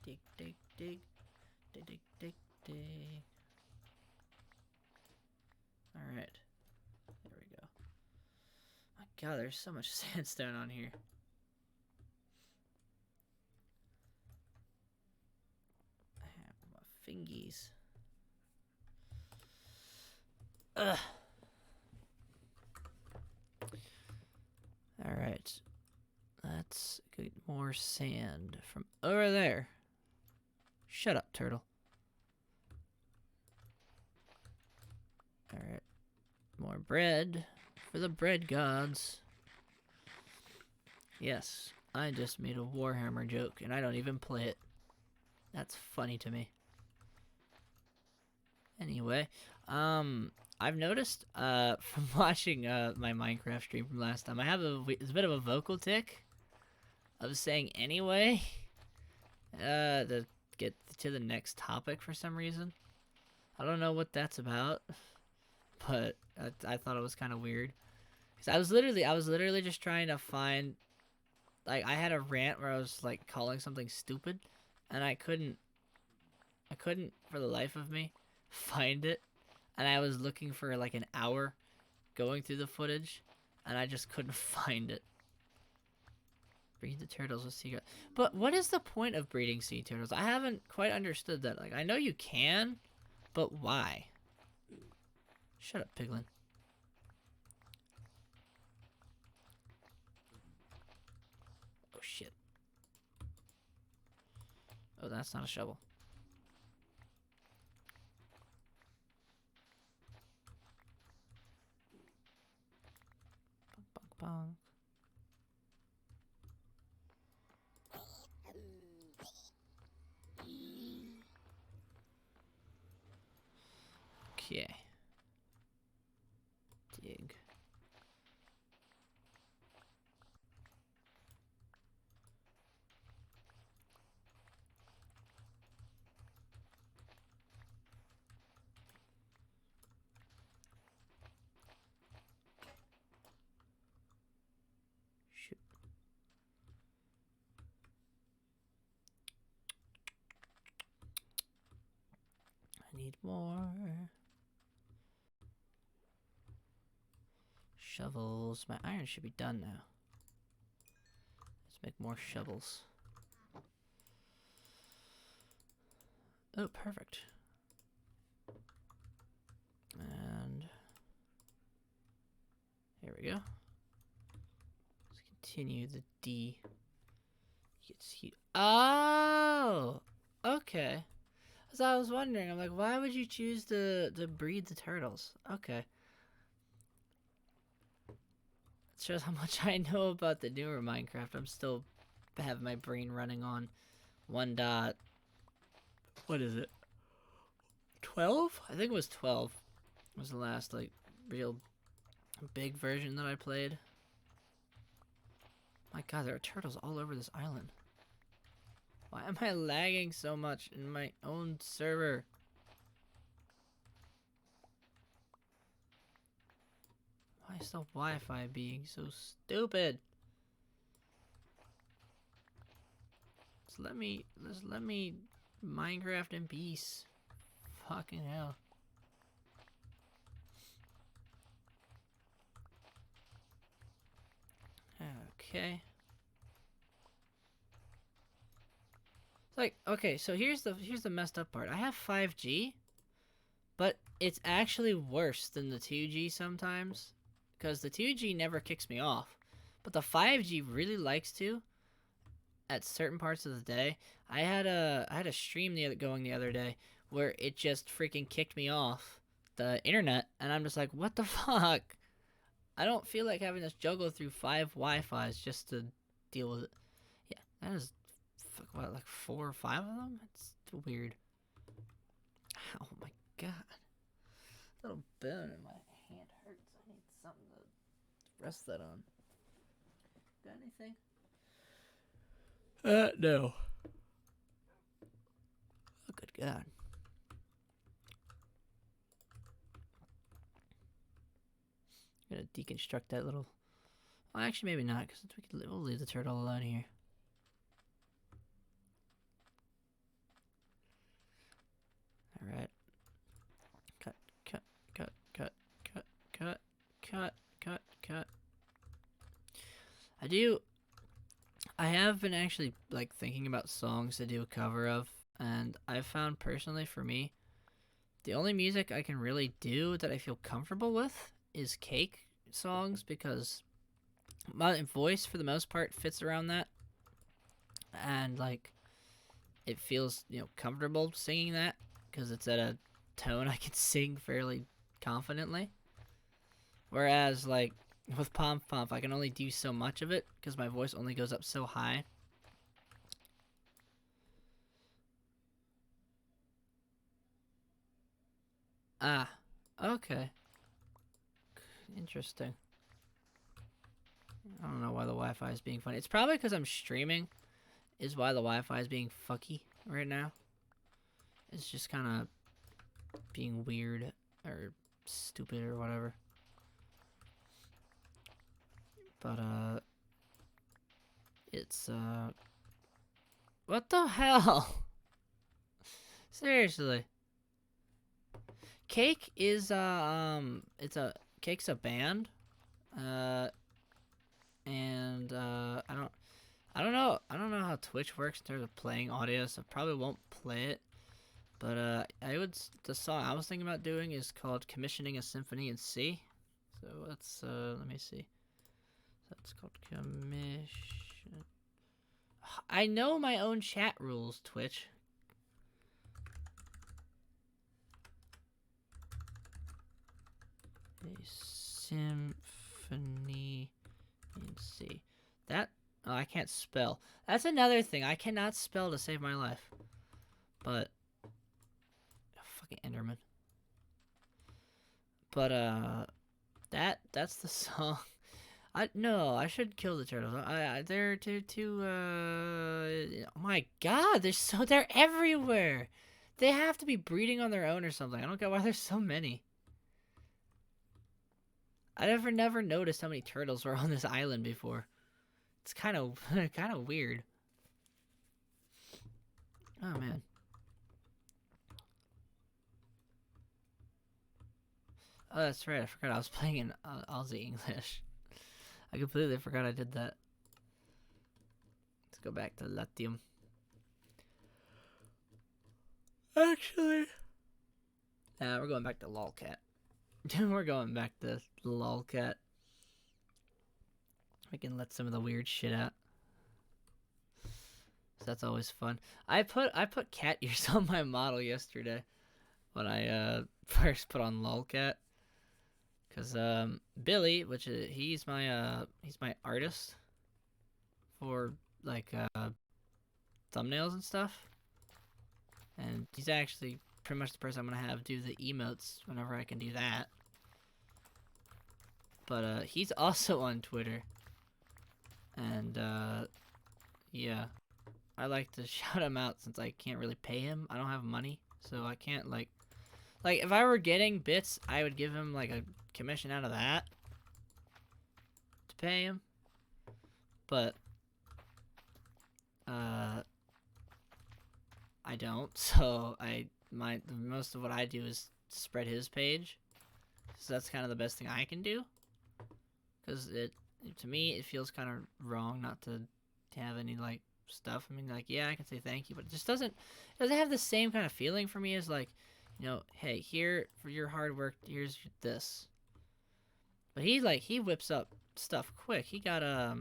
Dig. Dig. Alright. There we go. My god, there's so much sandstone on here. I have my fingies. Ugh. Alright. Let's get more sand from over there. Shut up, turtle. Alright. More bread for the bread gods. Yes, I just made a Warhammer joke and I don't even play it. That's funny to me. Anyway, I've noticed from watching my Minecraft stream from last time, I have it's a bit of a vocal tick of saying anyway to get to the next topic for some reason. I don't know what that's about, but I thought it was kind of weird. Cause I was literally just trying to find, like, I had a rant where I was like calling something stupid, and I couldn't for the life of me find it, and I was looking for like an hour going through the footage, and I just couldn't find it. Breed the turtles with secret. But what is the point of breeding sea turtles? I haven't quite understood that. Like, I know you can, but why? Shut up, piglin. Oh, shit. Oh, that's not a shovel. Bonk, bonk, bonk. Okay. Dig. Shoot. I need more shovels. My iron should be done now. Let's make more shovels. Oh, perfect. And here we go. Let's continue the D. Oh, okay. So I was wondering, I'm like, why would you choose to breed the turtles? Okay. It shows how much I know about the newer Minecraft. I'm still have my brain running on 1 dot. What is it? 12? I think it was 12. Was the last like real big version that I played. My god, there are turtles all over this island. Why am I lagging so much in my own server? Why is the Wi-Fi being so stupid? Just let me Minecraft in peace. Fucking hell. Okay. Like, okay, so here's the messed up part. I have 5G, but it's actually worse than the 2G sometimes, because the 2G never kicks me off, but the 5G really likes to at certain parts of the day. I had a stream going the other day where it just freaking kicked me off the internet, and I'm just like, what the fuck? I don't feel like having to juggle through 5 Wi-Fis just to deal with it. Yeah, that is, what, like 4 or 5 of them? It's weird. Oh my god. Little bone in my hand hurts. I need something to rest that on. Got anything? No. Oh, good god. I'm gonna deconstruct that little... Well, actually, maybe not, because we'll leave the turtle alone here. Alright. Cut, cut, cut, cut, cut, cut, cut, cut, cut. I have been actually, like, thinking about songs to do a cover of, and I've found, personally, for me, the only music I can really do that I feel comfortable with is Cake songs, because my voice, for the most part, fits around that, and, like, it feels, comfortable singing that, because it's at a tone I can sing fairly confidently. Whereas, like, with Pomp Pomp, I can only do so much of it, because my voice only goes up so high. Ah, okay. Interesting. I don't know why the Wi-Fi is being funny. It's probably because I'm streaming is why the Wi-Fi is being fucky right now. It's just kind of being weird or stupid or whatever. But, it's, what the hell? Seriously. Cake is, Cake's a band. I don't know how Twitch works in terms of playing audio, so I probably won't play it. But, the song I was thinking about doing is called Commissioning a Symphony in C. So let's, let me see. That's called commission. I know my own chat rules, Twitch. A symphony in C. That, oh, I can't spell. That's another thing. I cannot spell to save my life. But, oh, fucking Enderman. But, that's the song. No, I should kill the turtles. They're too, oh my god, they're everywhere. They have to be breeding on their own or something. I don't get why there's so many. I never noticed how many turtles were on this island before. It's kind of weird. Oh man. Oh, that's right. I forgot I was playing in Aussie English. I completely forgot I did that. Let's go back to Latium. Actually, nah, we're going back to lolcat. We're going back to lolcat. We can let some of the weird shit out. So that's always fun. I put cat ears on my model yesterday when I first put on lolcat. Cause Billy, which is he's my artist for like thumbnails and stuff, and he's actually pretty much the person I'm gonna have do the emotes whenever I can do that. But he's also on Twitter, and yeah, I like to shout him out since I can't really pay him. I don't have money, so I can't like if I were getting bits, I would give him like a commission out of that to pay him, but I don't. So most of what I do is spread his page, so that's kind of the best thing I can do, because to me it feels kind of wrong not to have any like stuff. I mean, like, yeah, I can say thank you, but it just doesn't have the same kind of feeling for me as like, you know, hey, here for your hard work, here's this. But he whips up stuff quick. He got a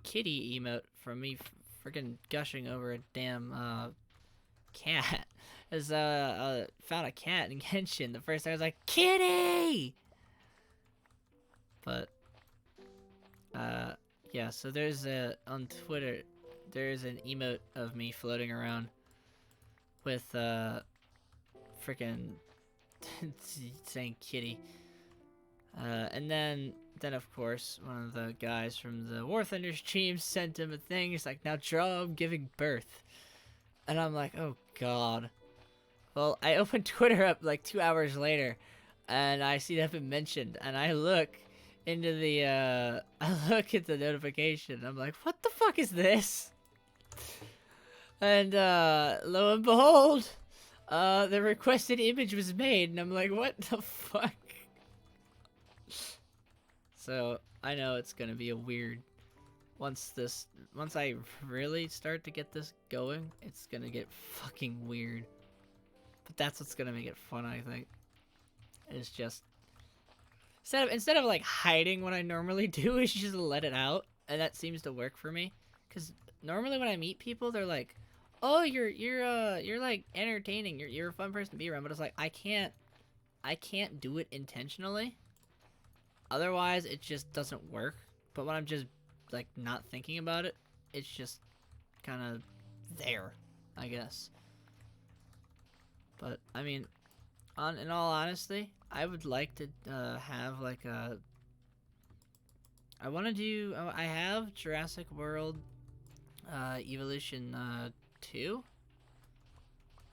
kitty emote from me freaking gushing over a damn cat. As found a cat in Genshin. The first time I was like, kitty. But yeah, so there's on Twitter there's an emote of me floating around with freaking saying kitty. And then of course one of the guys from the War Thunder stream sent him a thing. He's like, now draw him giving birth. And I'm like, oh god. Well, I opened Twitter up like 2 hours later, and I see that been mentioned, and I look into the I look at the notification, and I'm like, what the fuck is this? And lo and behold, the requested image was made, and I'm like, what the fuck? So I know it's gonna be a weird. Once I really start to get this going, it's gonna get fucking weird. But that's what's gonna make it fun, I think. It's just instead of like hiding what I normally do, is just let it out, and that seems to work for me. Cause normally when I meet people, they're like, "Oh, you're like entertaining. You're a fun person to be around." But it's like I can't do it intentionally. Otherwise, it just doesn't work. But when I'm just like not thinking about it, it's just kind of there, I guess. But I mean, in all honesty, I would like to have like a. I want to do. I have Jurassic World Evolution 2,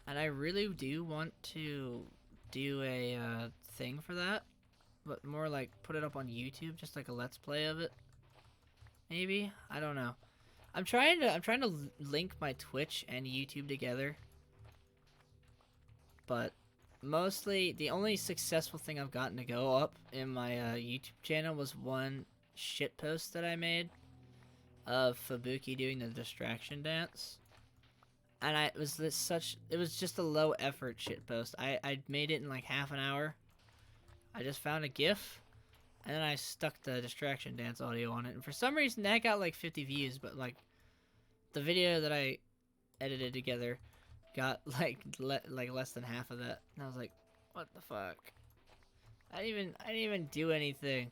and I really do want to do a thing for that, but more like put it up on YouTube, just like a let's play of it. Maybe, I don't know. I'm trying to link my Twitch and YouTube together, but mostly the only successful thing I've gotten to go up in my YouTube channel was one shit post that I made of Fubuki doing the distraction dance. And it was just a low effort shit post. I made it in like half an hour. I just found a GIF, and then I stuck the distraction dance audio on it. And for some reason that got like 50 views, but like the video that I edited together got like less than half of that. And I was like, what the fuck? I didn't even do anything.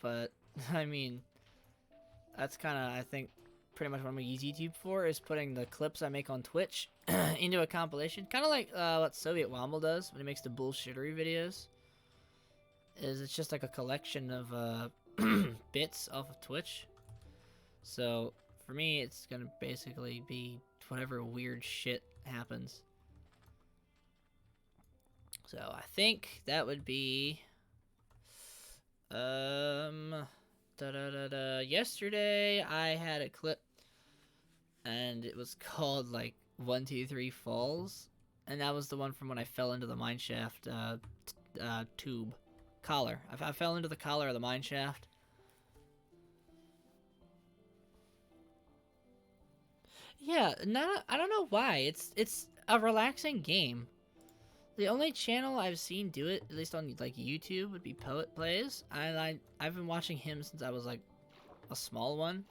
But I mean, that's kind of, I think, pretty much what I'm gonna use YouTube for, is putting the clips I make on Twitch into a compilation, kind of like what Soviet Womble does when he makes the bullshittery videos. It's just like a collection of bits off of Twitch. So for me, it's gonna basically be whatever weird shit happens. So I think that would be yesterday I had a clip, and it was called like 123 Falls, and that was the one from when I fell into the mineshaft tube collar. I fell into the collar of the mineshaft. Yeah, I don't know why. It's a relaxing game. The only channel I've seen do it, at least on like YouTube, would be Poet Plays, and I've been watching him since I was like a small one.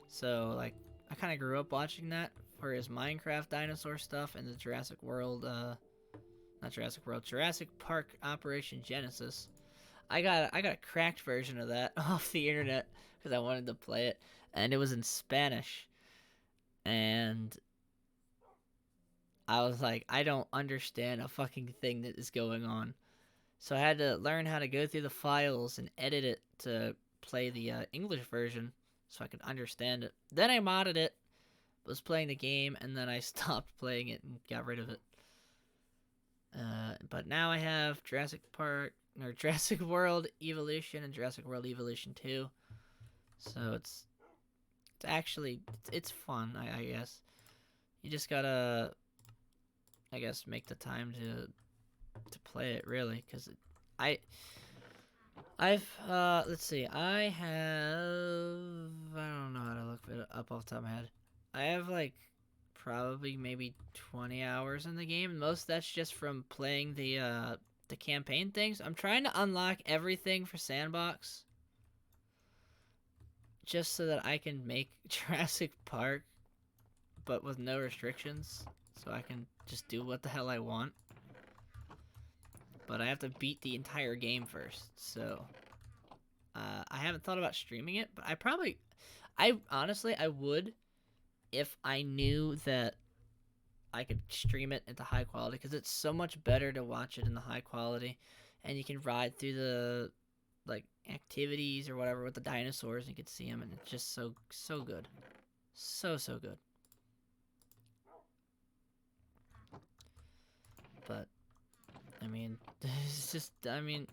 So like I kind of grew up watching that for his Minecraft dinosaur stuff and the Jurassic World, not Jurassic World, Jurassic Park Operation Genesis. I got a cracked version of that off the internet because I wanted to play it, and it was in Spanish, and I was like, I don't understand a fucking thing that is going on. So I had to learn how to go through the files and edit it to play the English version so I could understand it. Then I modded it, was playing the game, and then I stopped playing it and got rid of it. But now I have Jurassic World Evolution and Jurassic World Evolution 2. So it's actually it's fun, I guess. You just gotta, I guess, make the time to play it, really, because I've let's see, I don't know how to look it up off the top of my head. I have like probably maybe 20 hours in the game. Most of that's just from playing the campaign things. I'm trying to unlock everything for Sandbox just so that I can make Jurassic Park but with no restrictions, so I can just do what the hell I want. But I have to beat the entire game first, so I haven't thought about streaming it, but I honestly, I would if I knew that I could stream it at the high quality, because it's so much better to watch it in the high quality, and you can ride through the like activities or whatever with the dinosaurs, and you can see them, and it's just so good, so good. But I mean, it's just, I mean,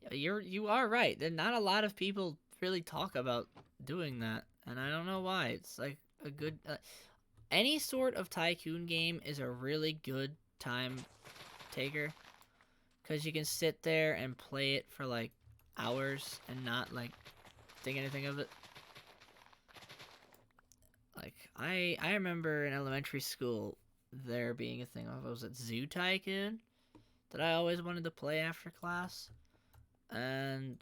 you are right. There not a lot of people really talk about doing that, and I don't know why. It's like a good any sort of tycoon game is a really good time taker, because you can sit there and play it for like hours and not like think anything of it. Like I remember in elementary school there being a thing of, was it Zoo Tycoon, that I always wanted to play after class, and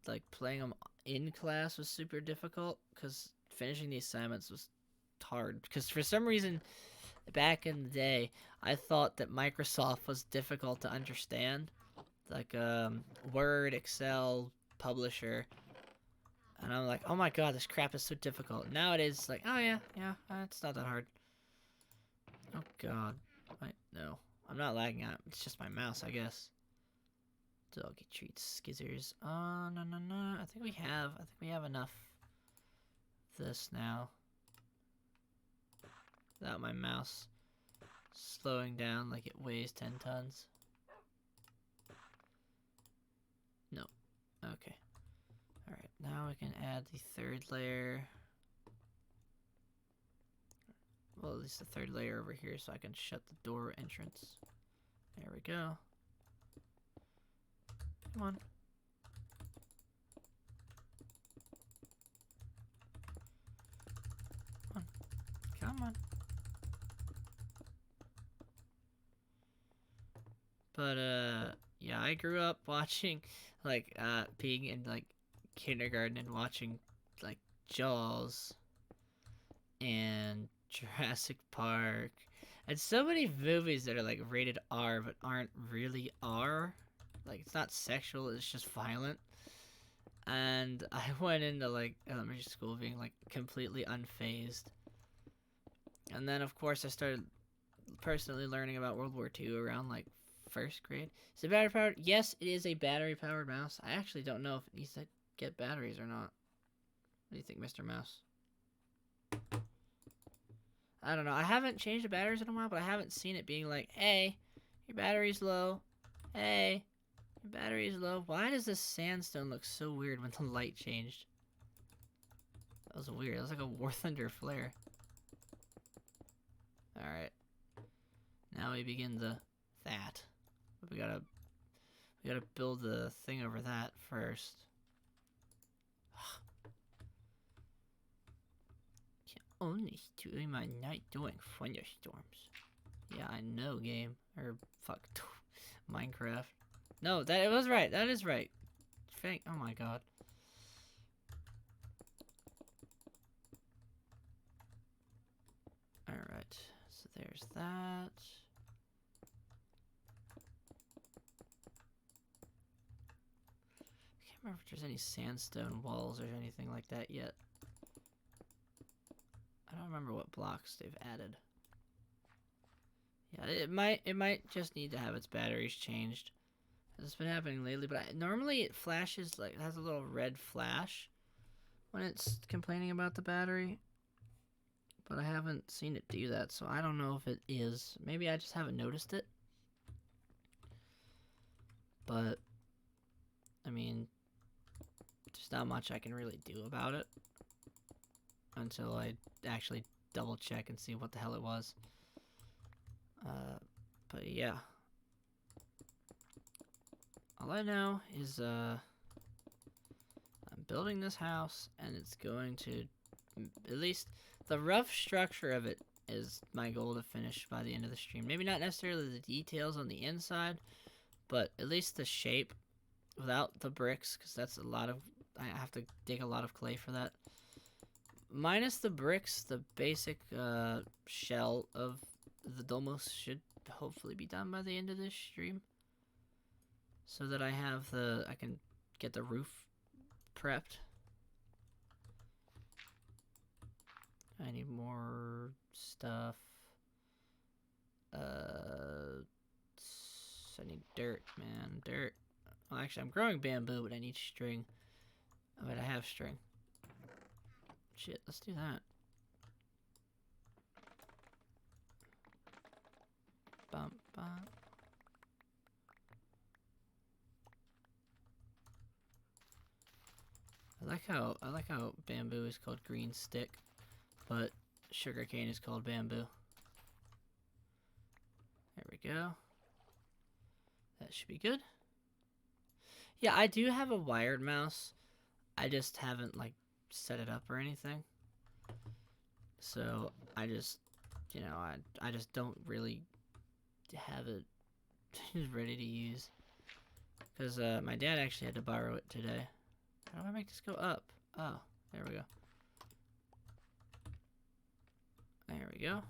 like playing them in class was super difficult because finishing the assignments was hard, because for some reason back in the day I thought that Microsoft was difficult to understand, like Word, Excel, Publisher, and I'm like, oh my god, this crap is so difficult. Nowadays it's like, oh yeah, it's not that hard. Oh god. Wait, no. I'm not lagging out. It's just my mouse, I guess. Doggy treats, skizzers. Oh, no, no, no. I think we have enough of this now. Without my mouse slowing down like it weighs 10 tons. No. Okay. Alright, now we can add the third layer. Well, at least the third layer over here so I can shut the door entrance. There we go. Come on. Come on. Come on. But, yeah, I grew up watching, like, being in, like, kindergarten and watching, like, Jaws and Jurassic Park and so many movies that are, like, rated R but aren't really R. Like, it's not sexual, it's just violent. And I went into, like, elementary school being, like, completely unfazed. And then, of course, I started personally learning about World War II around, like, first grade. Is it battery powered? Yes, it is a battery powered mouse. I actually don't know if it needs to get batteries or not. What do you think, Mr. Mouse? I don't know. I haven't changed the batteries in a while, but I haven't seen it being like, hey, your battery's low. Hey, your battery's low. Why does this sandstone look so weird when the light changed? That was weird. That was like a War Thunder flare. Alright. Now we begin that. But we gotta build the thing over that first. Can only enjoy my night doing thunderstorms. Yeah, I know, game. Or fuck Minecraft. No, that it was right. That is right. Oh my god. Alright. So there's that. I can't remember if there's any sandstone walls or anything like that yet. I don't remember what blocks they've added. Yeah, it might just need to have its batteries changed. It's been happening lately, but normally it flashes, like, it has a little red flash when it's complaining about the battery. But I haven't seen it do that, so I don't know if it is. Maybe I just haven't noticed it. But, I mean, there's not much I can really do about it until I actually double check and see what the hell it was. But yeah. All I know is, I'm building this house, and it's going to, at least the rough structure of it is my goal to finish by the end of the stream. Maybe not necessarily the details on the inside, but at least the shape without the bricks, because that's a lot of, I have to dig a lot of clay for that. Minus the bricks, the basic shell of the Domos should hopefully be done by the end of this stream. So that I can get the roof prepped. I need more stuff. I need dirt, man. Dirt. Well, actually, I'm growing bamboo, but I need string. I bet I have string. Shit, let's do that. Bump, bump. I like how bamboo is called green stick, but sugarcane is called bamboo. There we go. That should be good. Yeah, I do have a wired mouse. I just haven't, like, set it up or anything. So, I just, you know, I just don't really have it ready to use. Because, my dad actually had to borrow it today. How do I make this go up? Oh, there we go. There we go.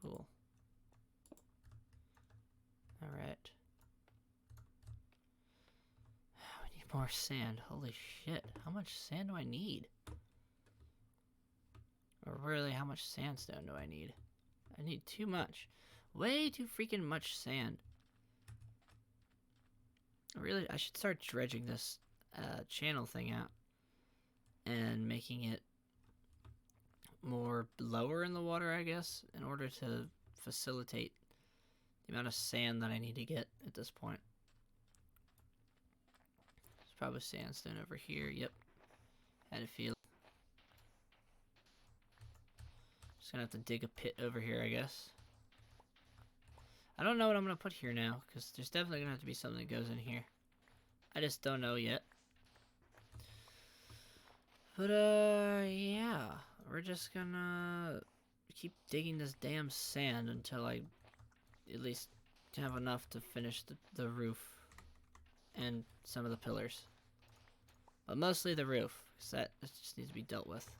Cool. Alright. We need more sand. Holy shit. How much sand do I need? Or really, how much sandstone do I need? I need too much. Way too freaking much sand. I should start dredging this channel thing out. And making it more lower in the water, I guess, in order to facilitate the amount of sand that I need to get at this point. There's probably sandstone over here. Yep. Had a feeling. Just gonna have to dig a pit over here, I guess. I don't know what I'm gonna put here now, because there's definitely gonna have to be something that goes in here. I just don't know yet. But, yeah. We're just gonna keep digging this damn sand until I at least have enough to finish the roof and some of the pillars. But mostly the roof, because that just needs to be dealt with.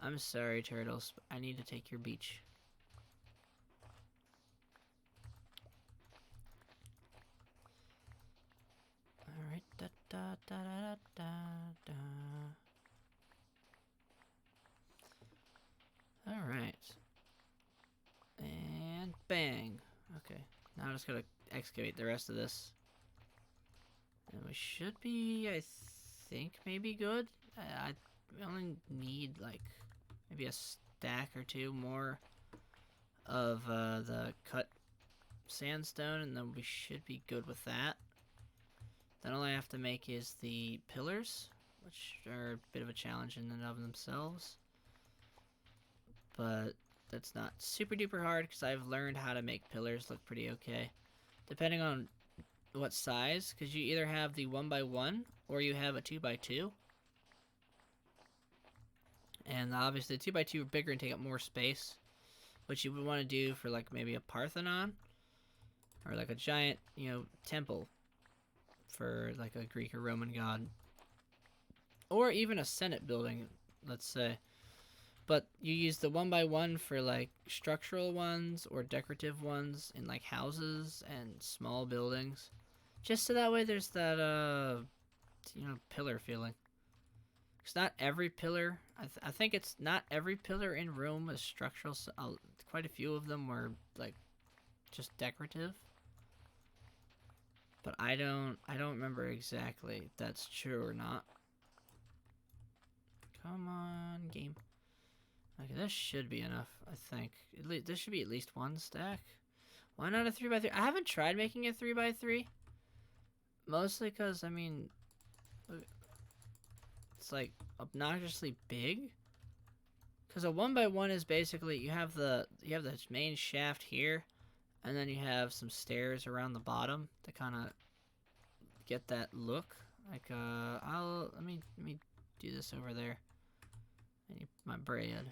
I'm sorry, turtles, but I need to take your beach. Alright, da da da da da da. Alright. And bang. Okay, now I just gotta excavate the rest of this. And we should be, I think, maybe good. We only need, like, maybe a stack or two more of the cut sandstone, and then we should be good with that. Then all I have to make is the pillars, which are a bit of a challenge in and of themselves. But that's not super duper hard, because I've learned how to make pillars look pretty okay. Depending on what size, because you either have the 1x1 or you have a 2x2. And obviously the 2x2 are bigger and take up more space, which you would want to do for like maybe a Parthenon or like a giant, you know, temple for like a Greco-Roman god, or even a Senate building, let's say. But you use the 1x1 for like structural ones or decorative ones in like houses and small buildings, just so that way there's that you know, pillar feeling. It's not every pillar. I think it's not every pillar in Rome is structural. So quite a few of them were like just decorative. But I don't remember exactly if that's true or not. Come on, game. Okay, this should be enough, I think. At least this should be at least one stack. Why not a 3x3? I haven't tried making a 3x3. Mostly because, I mean, it's like obnoxiously big. Because a 1x1 is basically you have the main shaft here, and then you have some stairs around the bottom to kind of get that look. Like let me do this over there. I need my bread.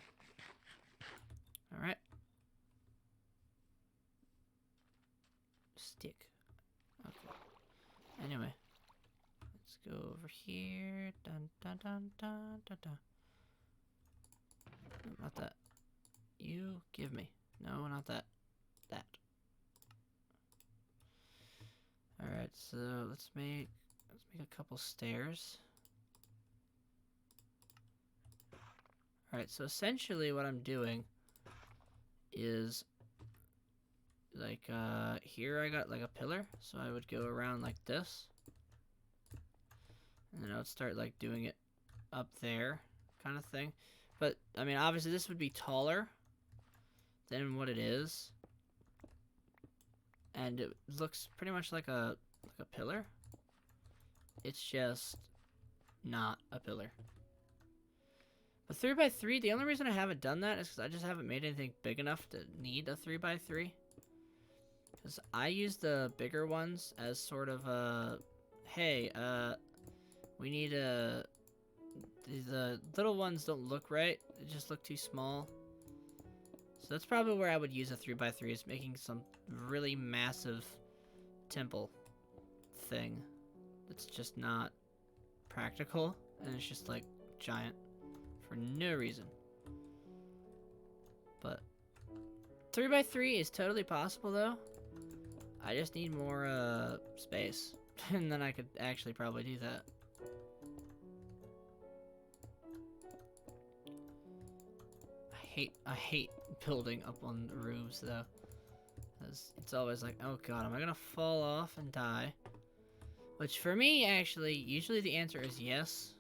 All right. Stick. Okay. Anyway, let's go over here. Dun dun dun dun dun dun. Not that. You give me. No, not that. That. Alright, so let's make a couple stairs. Alright, so essentially what I'm doing is like here I got like a pillar, so I would go around like this. And then I would start like doing it up there kind of thing. But I mean, obviously this would be taller than what it is. And it looks pretty much like a pillar. It's just not a pillar. But 3x3, the only reason I haven't done that is because I just haven't made anything big enough to need a 3x3. Because I use the bigger ones as sort of a, hey, we need a, the little ones don't look right. They just look too small. So that's probably where I would use a 3x3, is making some really massive temple thing that's just not practical, and it's just like giant for no reason. But 3x3 is totally possible though. I just need more space. And then I could actually probably do that. I hate building up on roofs though. It's always like, oh god, am I gonna fall off and die? Which for me, actually, usually the answer is yes.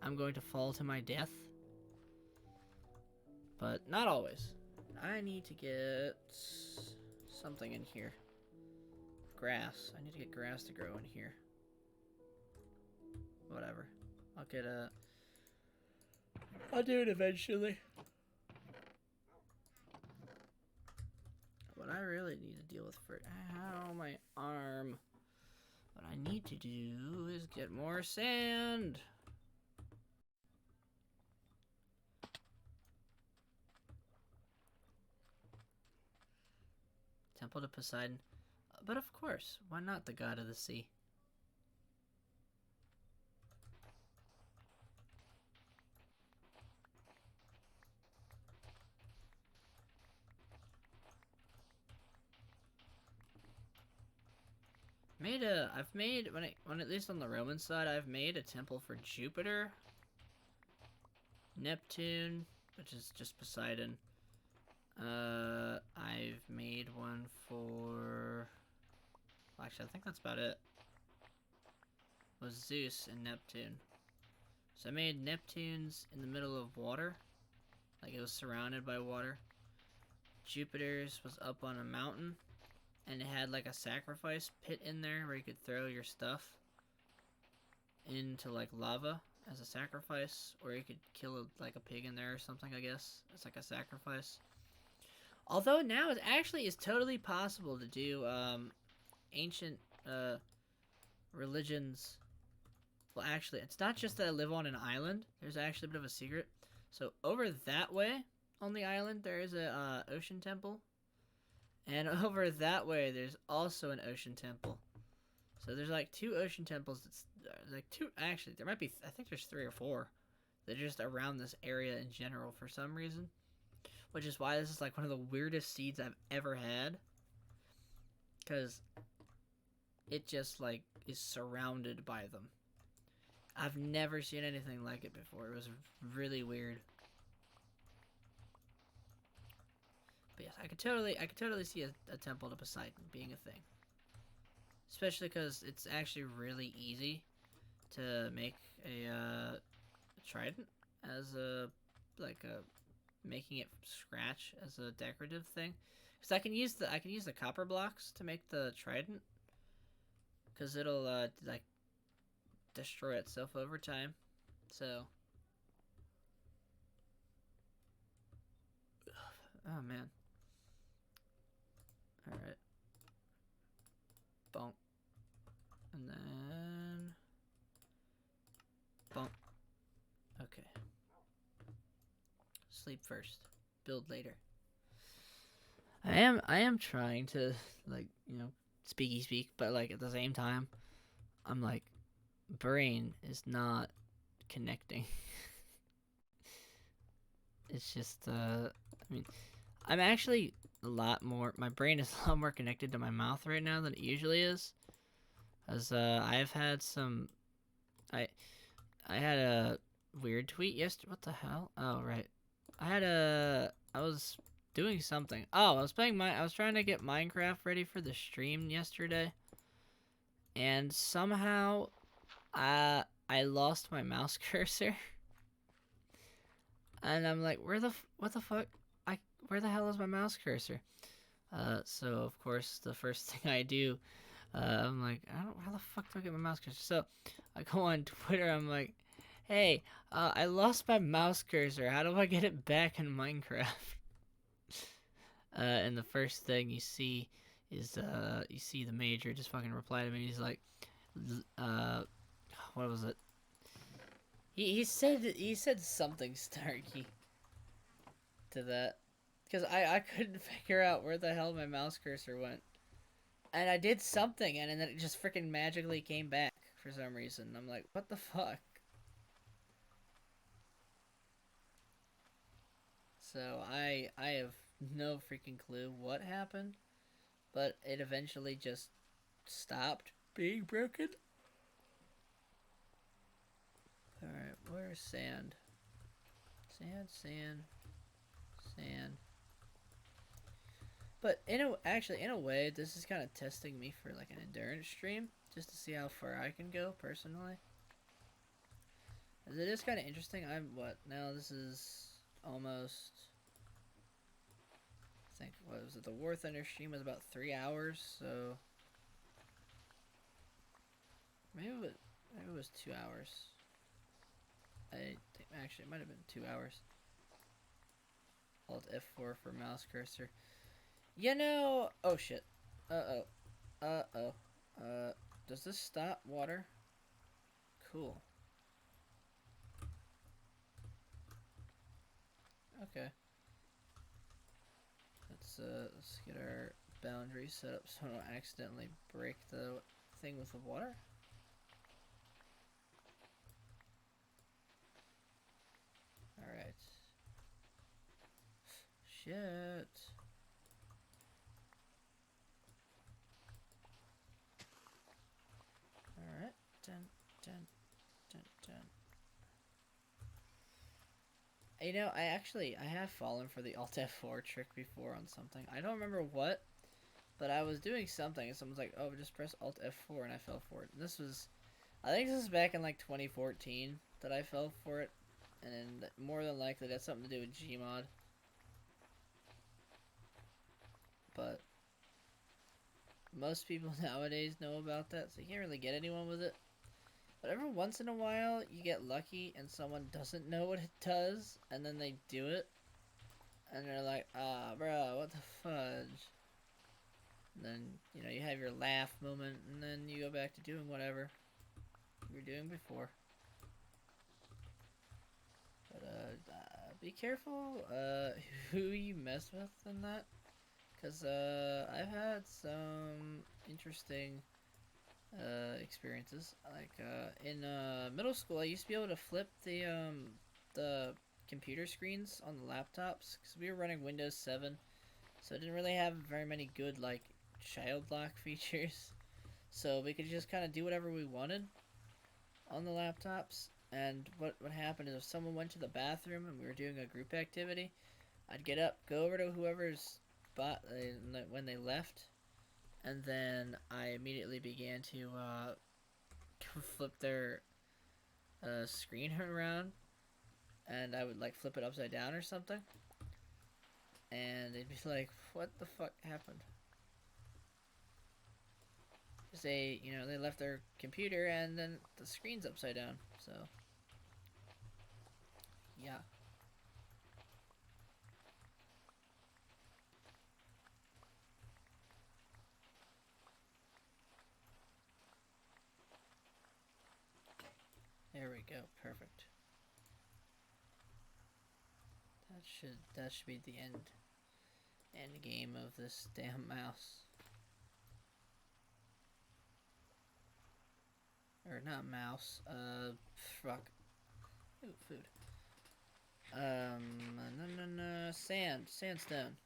I'm going to fall to my death. But not always. I need to get something in here. Grass. I need to get grass to grow in here. Whatever. I'll do it eventually. What I really need to deal with for my arm. What I need to do is get more sand. Temple to Poseidon. But of course, why not the god of the sea? I've made when at least on the Roman side, I've made a temple for Jupiter, Neptune, which is just Poseidon. I've made one for. Well, actually, I think that's about it. Was Zeus and Neptune. So I made Neptune's in the middle of water, like it was surrounded by water. Jupiter's was up on a mountain. And it had like a sacrifice pit in there where you could throw your stuff into like lava as a sacrifice, or you could kill like a pig in there or something. I guess it's like a sacrifice. Although now it actually is totally possible to do ancient religions. Well, actually, it's not just that I live on an island. There's actually a bit of a secret. So over that way on the island, there is a ocean temple. And over that way, there's also an ocean temple. So there's like 2 ocean temples. It's like 2. Actually, there might be. I think there's 3 or 4. They're just around this area in general for some reason. Which is why this is like one of the weirdest seeds I've ever had. Because it just like is surrounded by them. I've never seen anything like it before. It was really weird. But yes, I could totally see a temple to Poseidon being a thing. Especially because it's actually really easy to make a trident as making it from scratch as a decorative thing. Because I can use the copper blocks to make the trident. Because it'll like destroy itself over time. So. Oh man. Alright. Bonk. And then. Bonk. Okay. Sleep first. Build later. I am trying to, like, you know, speaky speak, but, like, at the same time, I'm like, brain is not connecting. It's just, I mean, I'm actually a lot more, my brain is a lot more connected to my mouth right now than it usually is. As, I've had some, I had a weird tweet yesterday, what the hell? Oh, right. I was doing something. Oh, I was trying to get Minecraft ready for the stream yesterday. And somehow, I lost my mouse cursor. And I'm like, what the fuck? Where the hell is my mouse cursor? So of course, the first thing I do, I'm like, how the fuck do I get my mouse cursor? So I go on Twitter, I'm like, hey, I lost my mouse cursor. How do I get it back in Minecraft? And the first thing you see is, you see the major just fucking reply to me. He's like, what was it? He said something snarky to that. Because I couldn't figure out where the hell my mouse cursor went. And I did something, and then it just freaking magically came back for some reason. I'm like, what the fuck? So I have no freaking clue what happened, but it eventually just stopped being broken. Alright, where's sand? Sand, sand, sand. But actually, in a way, this is kind of testing me for like an endurance stream, just to see how far I can go personally. As it is kind of interesting. I'm what now? This is almost. I think what was it? The War Thunder stream was about 3 hours, so maybe it was 2 hours. I think actually it might have been 2 hours. Alt F4 for mouse cursor. You know, oh shit. Uh-oh. Does this stop water? Cool. Okay. Let's get our boundary set up so I don't accidentally break the thing with the water. Alright. Shit. Alright. Dun, dun, dun, dun. You know, I have fallen for the Alt F4 trick before on something. I don't remember what, but I was doing something and someone's like, oh, just press Alt F4 and I fell for it. And this was, I think this was back in like 2014 that I fell for it. And more than likely that's something to do with Gmod. But most people nowadays know about that, so you can't really get anyone with it. But every once in a while, you get lucky and someone doesn't know what it does, and then they do it. And they're like, ah, bro, what the fudge? And then, you know, you have your laugh moment, and then you go back to doing whatever you were doing before. But, be careful, who you mess with in that. Because, I've had some interesting experiences. Like in middle school, I used to be able to flip the computer screens on the laptops because we were running Windows 7, so it didn't really have very many good like child lock features. So we could just kind of do whatever we wanted on the laptops. And what happened is if someone went to the bathroom and we were doing a group activity, I'd get up, go over to whoever's spot when they left, and then I immediately began to flip their screen around, and I would like flip it upside down or something, and they'd be like, "What the fuck happened?" Because they left their computer and then the screen's upside down. So yeah. There we go. Perfect. That should be the end game of this damn mouse. Or not mouse. Fuck. Ooh, food. No. Sandstone.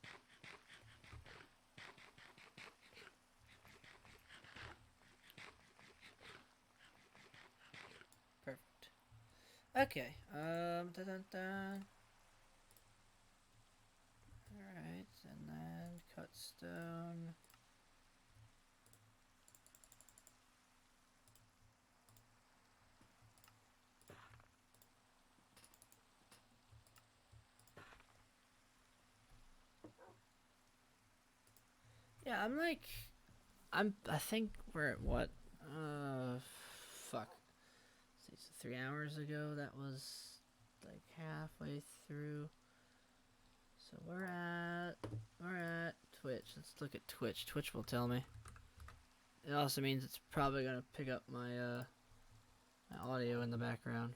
Perfect. Okay. Dun. Alright, and then cut stone. Yeah, I think we're at what? Fuck. So 3 hours ago, that was like halfway through. So we're at Twitch. Let's look at Twitch. Twitch will tell me. It also means it's probably gonna pick up my my audio in the background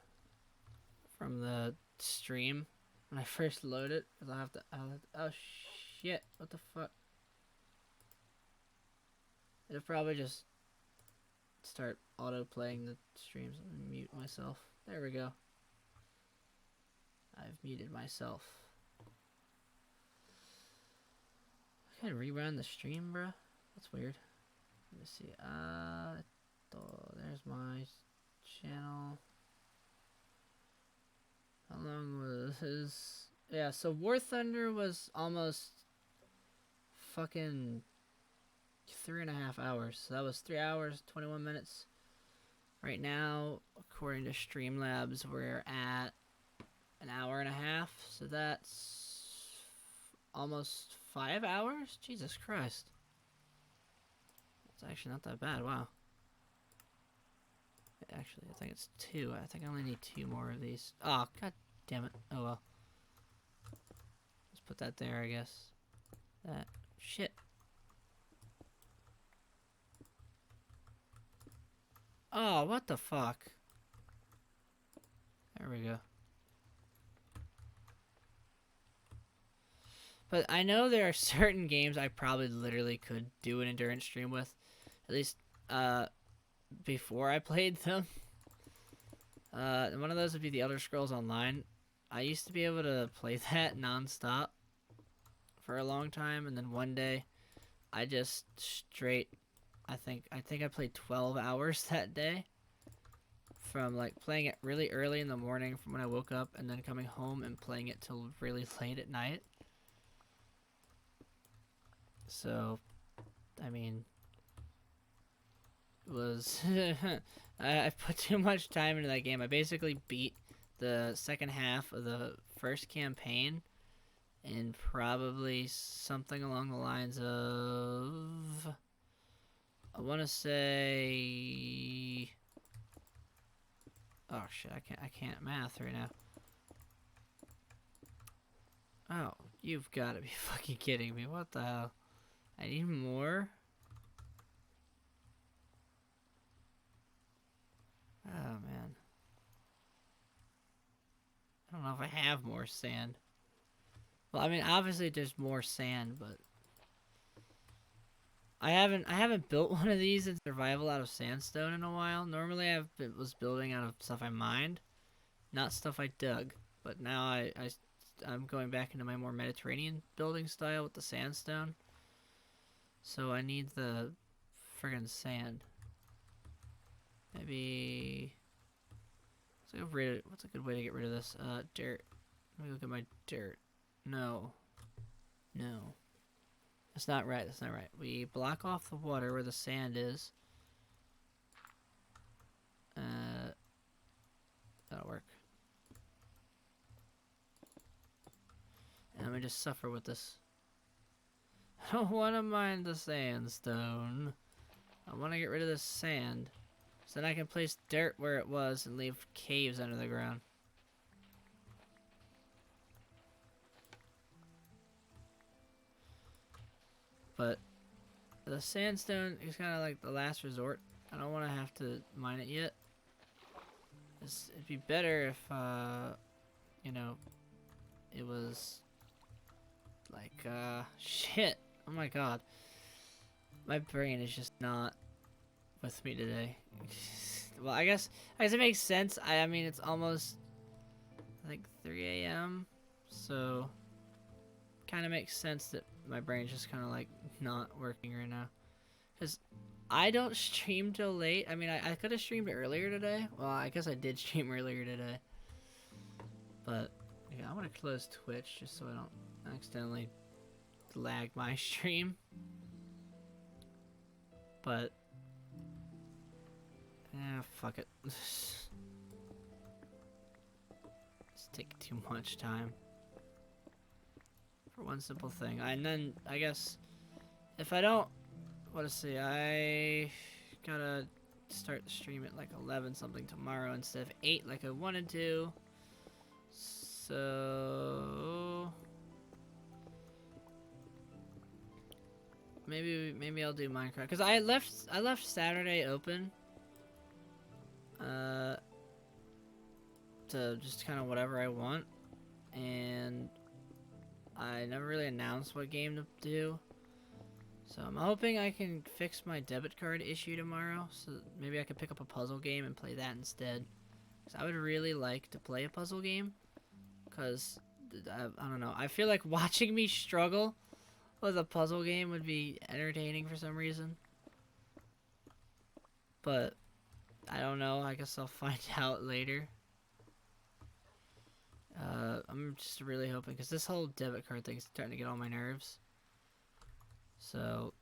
from the stream when I first load it, because I'll have to. Oh shit! What the fuck? It'll probably just start auto playing the streams. Let me mute myself. There we go. I've muted myself. I rerun the stream, bruh. That's weird. Let me see. There's my channel. How long was his? Yeah, so War Thunder was almost fucking 3.5 hours. So that was 3 hours, 21 minutes. Right now, according to Streamlabs, we're at an hour and a half. So that's almost 5 hours? Jesus Christ. It's actually not that bad. Wow. Actually, I think it's 2. I think I only need 2 more of these. Oh, god damn it. Oh well. Let's put that there, I guess. That. Shit. Oh, what the fuck? There we go. But I know there are certain games I probably literally could do an endurance stream with. At least, before I played them. One of those would be the Elder Scrolls Online. I used to be able to play that non-stop for a long time, and then one day I just straight I think I played 12 hours that day, from like playing it really early in the morning from when I woke up, and then coming home and playing it till really late at night. So I mean, it was I put too much time into that game. I basically beat the second half of the first campaign in probably something along the lines of, I want to say, oh shit, I can't math right now. Oh, you've got to be fucking kidding me. What the hell? I need more? Oh man. I don't know if I have more sand. Well, I mean, obviously there's more sand, but I haven't built one of these in survival out of sandstone in a while. Normally was building out of stuff I mined, not stuff I dug. But now I'm going back into my more Mediterranean building style with the sandstone. So I need the friggin' sand. Maybe what's a good way to get rid of this? Dirt. Let me look at my dirt. No. That's not right. That's not right. We block off the water where the sand is. That'll work. And let me just suffer with this. I don't want to mine the sandstone. I want to get rid of this sand. So then I can place dirt where it was and leave caves under the ground. But the sandstone is kind of like the last resort. I don't want to have to mine it yet. It'd be better if, you know, it was like, shit. Oh my god. My brain is just not with me today. Well, I guess it makes sense. I mean, it's almost, I think, 3 a.m. So, kind of makes sense that my brain's just kind of like not working right now. Because I don't stream till late. I mean, I could have streamed earlier today. Well, I guess I did stream earlier today. But, yeah, I want to close Twitch just so I don't accidentally lag my stream. But, yeah, fuck it. It's taking too much time for one simple thing. And then, I guess, if I don't, let's see, I gotta start the stream at like 11 something tomorrow instead of 8 like I wanted to. So maybe I'll do Minecraft, because I left Saturday open to just kind of whatever I want, and I never really announced what game to do. So I'm hoping I can fix my debit card issue tomorrow, so maybe I could pick up a puzzle game and play that instead. Because I would really like to play a puzzle game, because I don't know, I feel like watching me struggle Well, the puzzle game would be entertaining for some reason. But I don't know. I guess I'll find out later. I'm just really hoping, because this whole debit card thing is starting to get on my nerves. So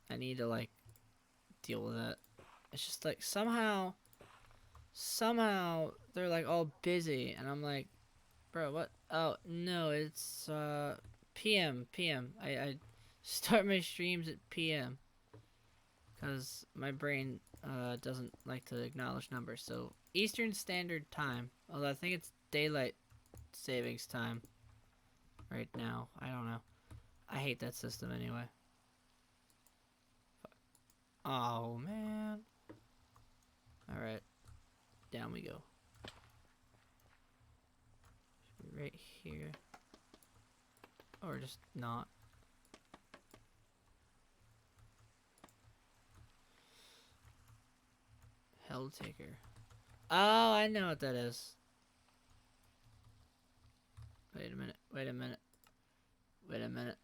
I need to like deal with it. It's just like somehow they're like all busy, and I'm like, bro, what? Oh no, it's PM. I start my streams at PM because my brain doesn't like to acknowledge numbers. So Eastern Standard Time, although I think it's daylight savings time right now. I don't know. I hate that system anyway. Oh man. All right, down we go. Right here, or just not. Hell taker. Oh, I know what that is. Wait a minute. Wait a minute. Wait a minute.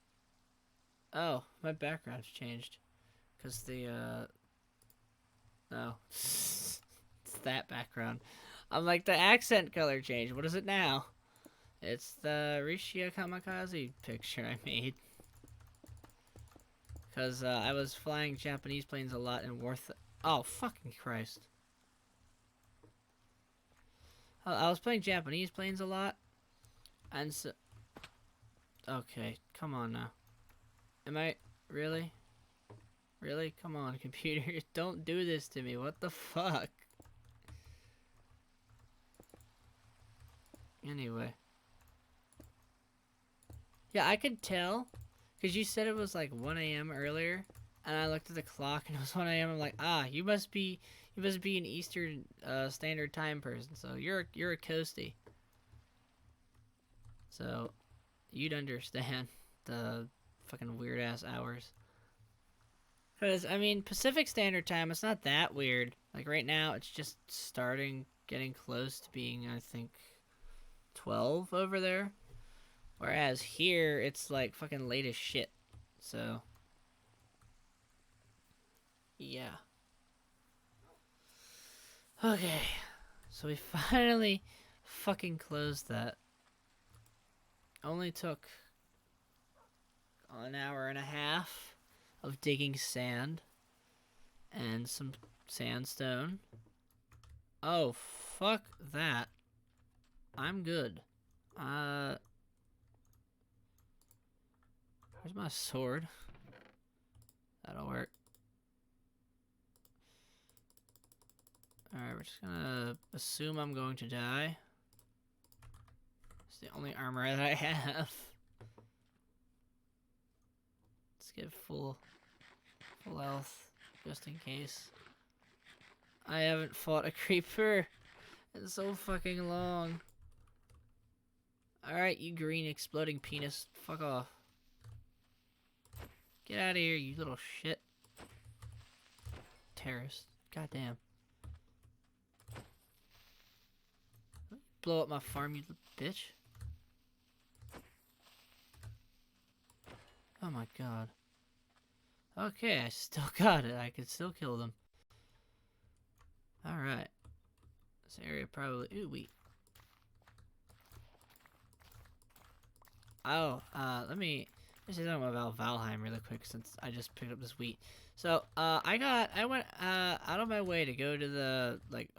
Oh, my background's changed. Because the, oh. It's that background. I'm like, the accent color changed. What is it now? It's the Rishia Kamikaze picture I made. Because, I was flying Japanese planes a lot in Oh, fucking Christ. I was playing Japanese planes a lot. And so... Okay, come on now. Am I... Really? Really? Come on, computer. Don't do this to me. What the fuck? Anyway. Yeah, I could tell. Because you said it was like 1 a.m. earlier. And I looked at the clock and it was 1 a.m. I'm like, ah, you must be an Eastern Standard Time person. So you're a coastie. So you'd understand the fucking weird ass hours. Because, I mean, Pacific Standard Time, it's not that weird. Like, right now, it's just getting close to being, I think, 12 over there. Whereas here, it's, like, fucking late as shit. So, yeah. Okay. So we finally fucking closed that. Only took an hour and a half of digging sand and some sandstone. Oh, fuck that. I'm good. Where's my sword? That'll work. Alright, we're just gonna assume I'm going to die. It's the only armor that I have. Let's get full health, just in case. I haven't fought a creeper in so fucking long. Alright, you green exploding penis. Fuck off. Get out of here, you little shit. Terrorist. Goddamn. Blow up my farm, you little bitch. Oh my god. Okay, I still got it. I could still kill them. Alright. This area probably... Ooh, wheat. Oh, let me say something about Valheim really quick since I just picked up this wheat. So, I went, out of my way to go to the, like,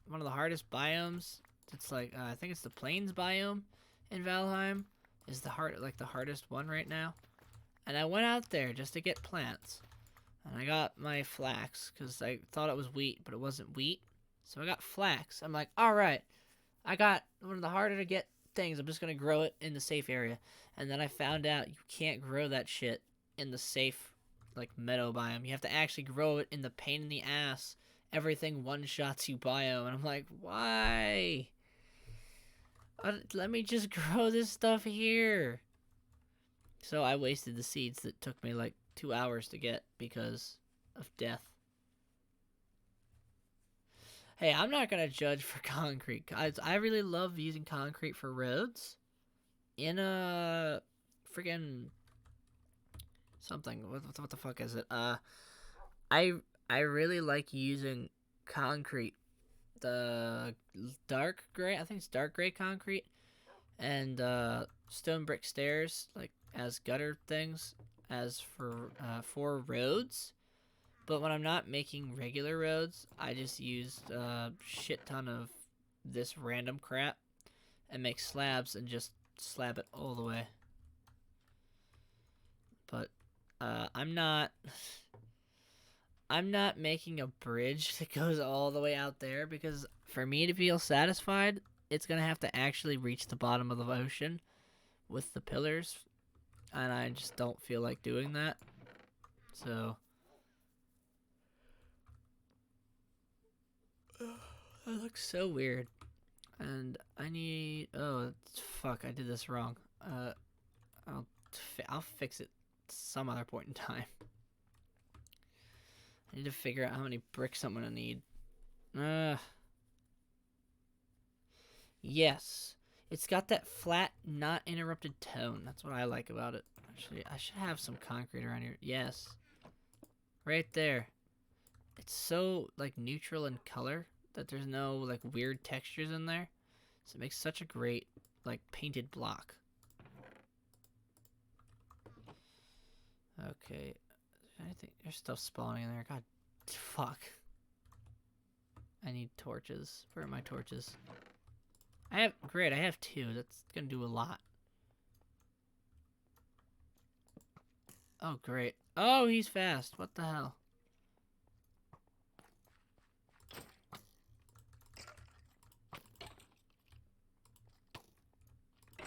one of the hardest biomes. It's like, I think it's the Plains biome in Valheim. Is the hardest one right now. And I went out there just to get plants. And I got my flax, because I thought it was wheat, but it wasn't wheat. So I got flax. I'm like, alright, I got one of the harder to get things. I'm just going to grow it in the safe area. And then I found out you can't grow that shit in the safe, like, meadow biome. You have to actually grow it in the pain in the ass. Everything one-shots you biome. And I'm like, why? Let me just grow this stuff here. So I wasted the seeds that took me like 2 hours to get because of death. Hey, I'm not gonna judge for concrete. I really love using concrete for roads. In a friggin' something. What the fuck is it? I I really like using concrete, the dark gray. I think it's dark gray concrete, and stone brick stairs, like as gutter things, as for roads. But when I'm not making regular roads, I just used a shit ton of this random crap and make slabs and just slab it all the way. But I'm not. I'm not making a bridge that goes all the way out there because for me to feel satisfied, it's gonna have to actually reach the bottom of the ocean with the pillars, and I just don't feel like doing that. So that looks so weird. And I need. Oh, fuck! I did this wrong. I'll I'll fix it some other point in time. I need to figure out how many bricks I'm gonna need. Yes. It's got that flat, not interrupted tone. That's what I like about it. Actually, I should have some concrete around here. Yes. Right there. It's so, like, neutral in color that there's no, like, weird textures in there. So it makes such a great, like, painted block. Okay. I think there's stuff spawning in there. God, fuck. I need torches. Where are my torches? Great, I have 2. That's gonna do a lot. Oh, great. Oh, he's fast. What the hell?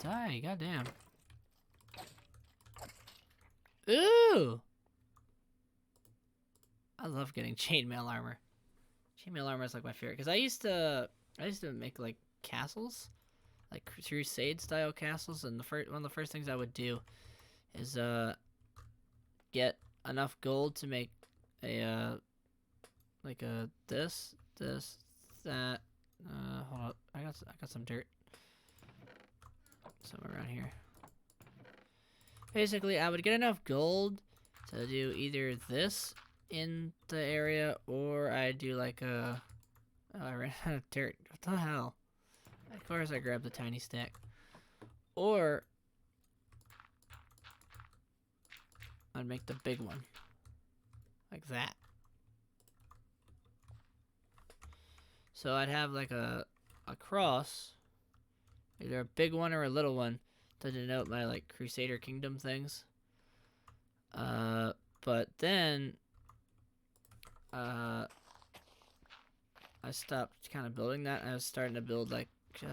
Die, goddamn. Ooh! I love getting chainmail armor. Chainmail armor is like my favorite because I used to make like castles, like crusade style castles, and one of the first things I would do is get enough gold to make a like a this that. Hold up, I got some dirt somewhere around here. Basically, I would get enough gold to do either this in the area, or I'd do like a. Oh, I ran out of dirt. What the hell? Of course, I grabbed the tiny stack. Or I'd make the big one, like that. So I'd have like a cross, either a big one or a little one, to denote my like Crusader Kingdom things. But then I stopped kind of building that. I was starting to build like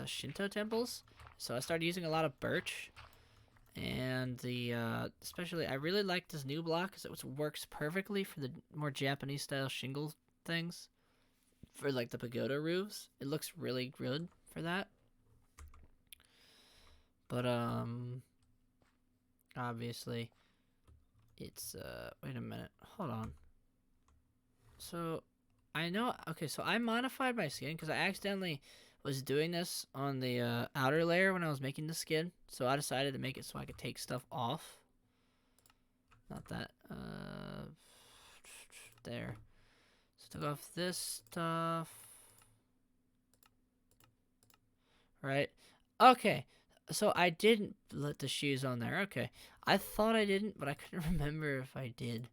Shinto temples, so I started using a lot of birch. And especially I really like this new block because it works perfectly for the more Japanese style shingle things. For like the pagoda roofs, it looks really good for that. But obviously, it's wait a minute, hold on. So I know. Okay, so I modified my skin because I accidentally was doing this on the outer layer when I was making the skin. So I decided to make it so I could take stuff off. Not that. There. So took off this stuff. Right. Okay. So I didn't let the shoes on there. Okay. I thought I didn't, but I couldn't remember if I did.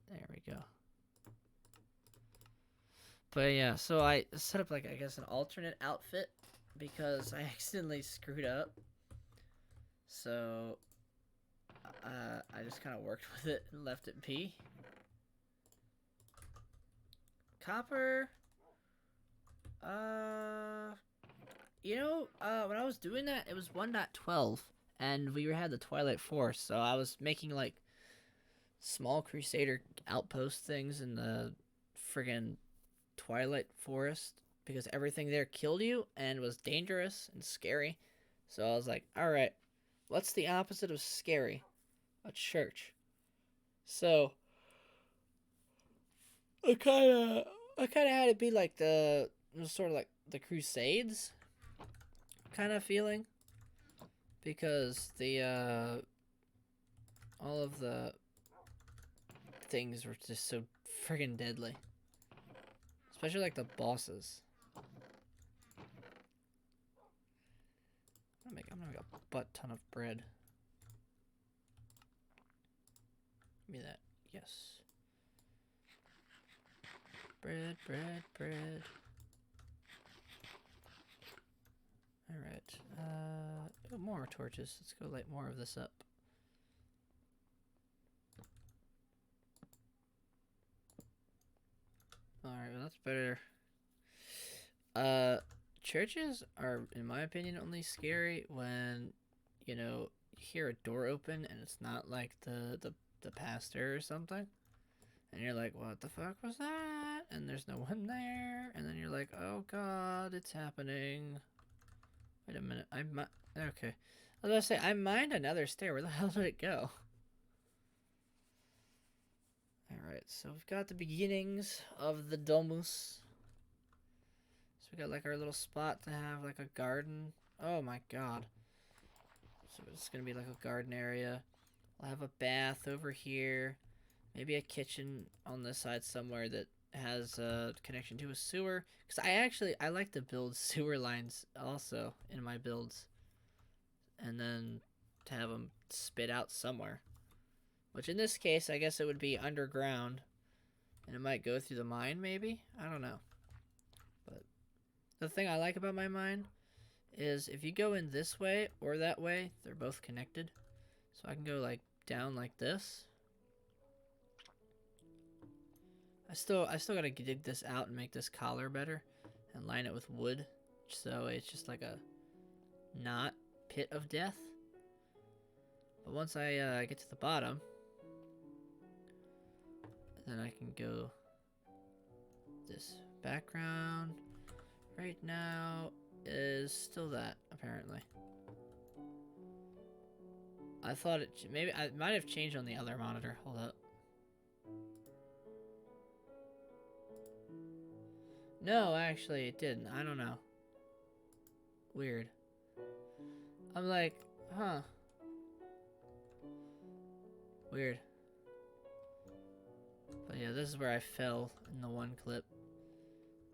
There we go. But yeah, so I set up like I guess an alternate outfit because I accidentally screwed up. So I just kind of worked with it and left it be. Copper. You know, when I was doing that, it was 1.12, and we had the Twilight Force, so I was making like small Crusader outpost things in the friggin' Twilight Forest because everything there killed you and was dangerous and scary. So I was like, all right, what's the opposite of scary? A church. So I kind of had it be like sort of like the Crusades kind of feeling. because the all of the things were just so friggin' deadly. Especially like the bosses. I'm gonna make a butt ton of bread. Give me that. Yes. Bread, bread, bread. Alright. Oh, more torches. Let's go light more of this up. Alright, well that's better. Churches are, in my opinion, only scary when, you know, you hear a door open and it's not like the pastor or something. And you're like, what the fuck was that? And there's no one there. And then you're like, oh god, it's happening. Wait a minute. Okay. I was about to say, I mined another stair. Where the hell did it go? Alright, so we've got the beginnings of the domus. So we got like our little spot to have like a garden. Oh my god. So it's gonna be like a garden area. I'll have a bath over here. Maybe a kitchen on this side somewhere that has a connection to a sewer. Because I like to build sewer lines also in my builds. And then to have them spit out somewhere. Which in this case, I guess it would be underground. And it might go through the mine, maybe? I don't know. But the thing I like about my mine is if you go in this way or that way, they're both connected. So I can go like down like this. I still gotta dig this out and make this collar better and line it with wood so it's just like a not pit of death. But once I get to the bottom, then I can go this background right now is still that apparently. I thought it maybe I might have changed on the other monitor. Hold up. No, actually it didn't. I don't know. Weird. I'm like, huh. Weird. But yeah, this is where I fell in the one clip.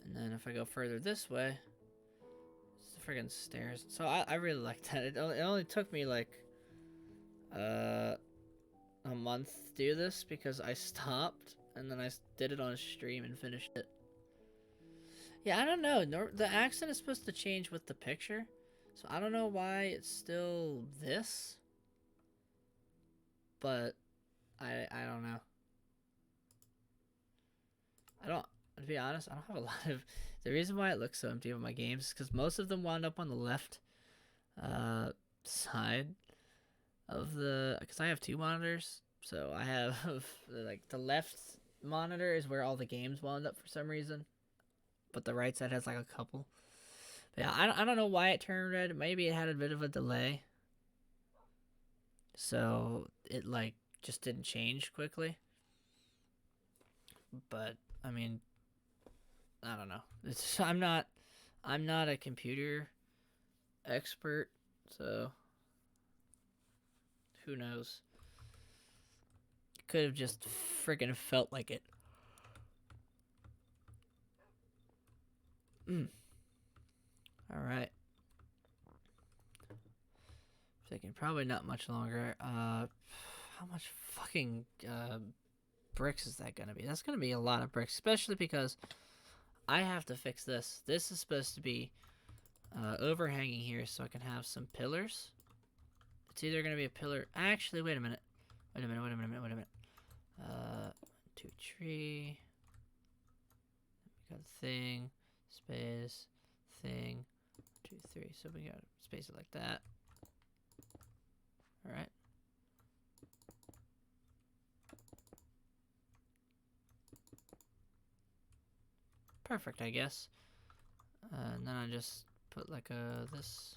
And then if I go further this way, it's the friggin' stairs. So I really like that. It only took me like a month to do this because I stopped and then I did it on a stream and finished it. Yeah, I don't know. The accent is supposed to change with the picture. So I don't know why it's still this. But I don't know. To be honest, I don't have a lot of... The reason why it looks so empty of my games is because most of them wound up on the left side of the... Because I have two monitors. So I have, like, the left monitor is where all the games wound up for some reason. But the right side has, like, a couple. But yeah, I don't know why it turned red. Maybe it had a bit of a delay. So it, like, just didn't change quickly. But, I mean... I don't know. I'm not a computer expert, so who knows? Could have just freaking felt like it. All right. Thinking probably not much longer. How much fucking bricks is that gonna be? That's gonna be a lot of bricks, especially because I have to fix this. This is supposed to be overhanging here so I can have some pillars. It's either going to be a pillar... Actually, wait a minute. Wait a minute. 2 tree. We got a thing. Space. Thing. 2, 3. So we got to space it like that. Alright. Perfect, I guess. And then I just put like this.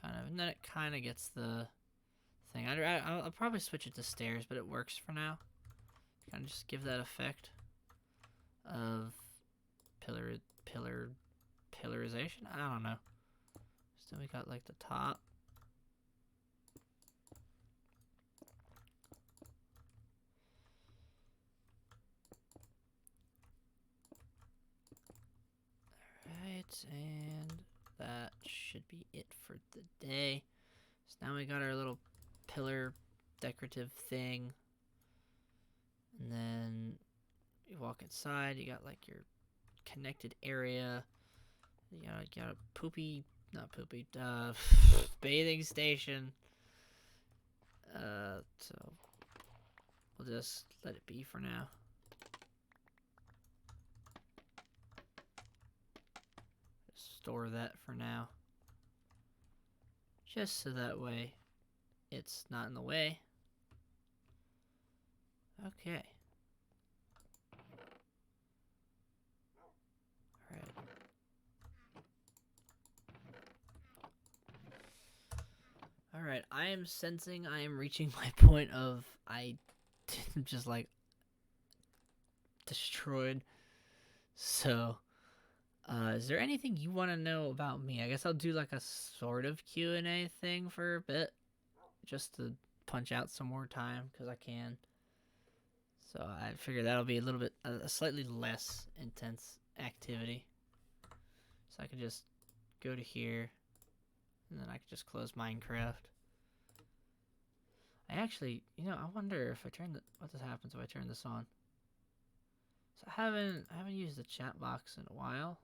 Kind of, and then it kind of gets the thing. I'll probably switch it to stairs, but it works for now. Kind of just give that effect of pillarization. I don't know. So we got like the top. Alright, and that should be it for the day. So now we got our little pillar decorative thing. And then you walk inside, you got like your connected area. You got a bathing station. So we'll just let it be for now. Just store that for now. Just so that way it's not in the way. Okay. Alright. Alright, I am sensing I am reaching my point of I just like destroyed. So, is there anything you want to know about me? I guess I'll do like a sort of Q&A thing for a bit, just to punch out some more time, because I can. So I figure that'll be a little bit, a slightly less intense activity. So I could just go to here, and then I could just close Minecraft. I actually, I wonder if I turn what happens if I turn this on. So I haven't used the chat box in a while.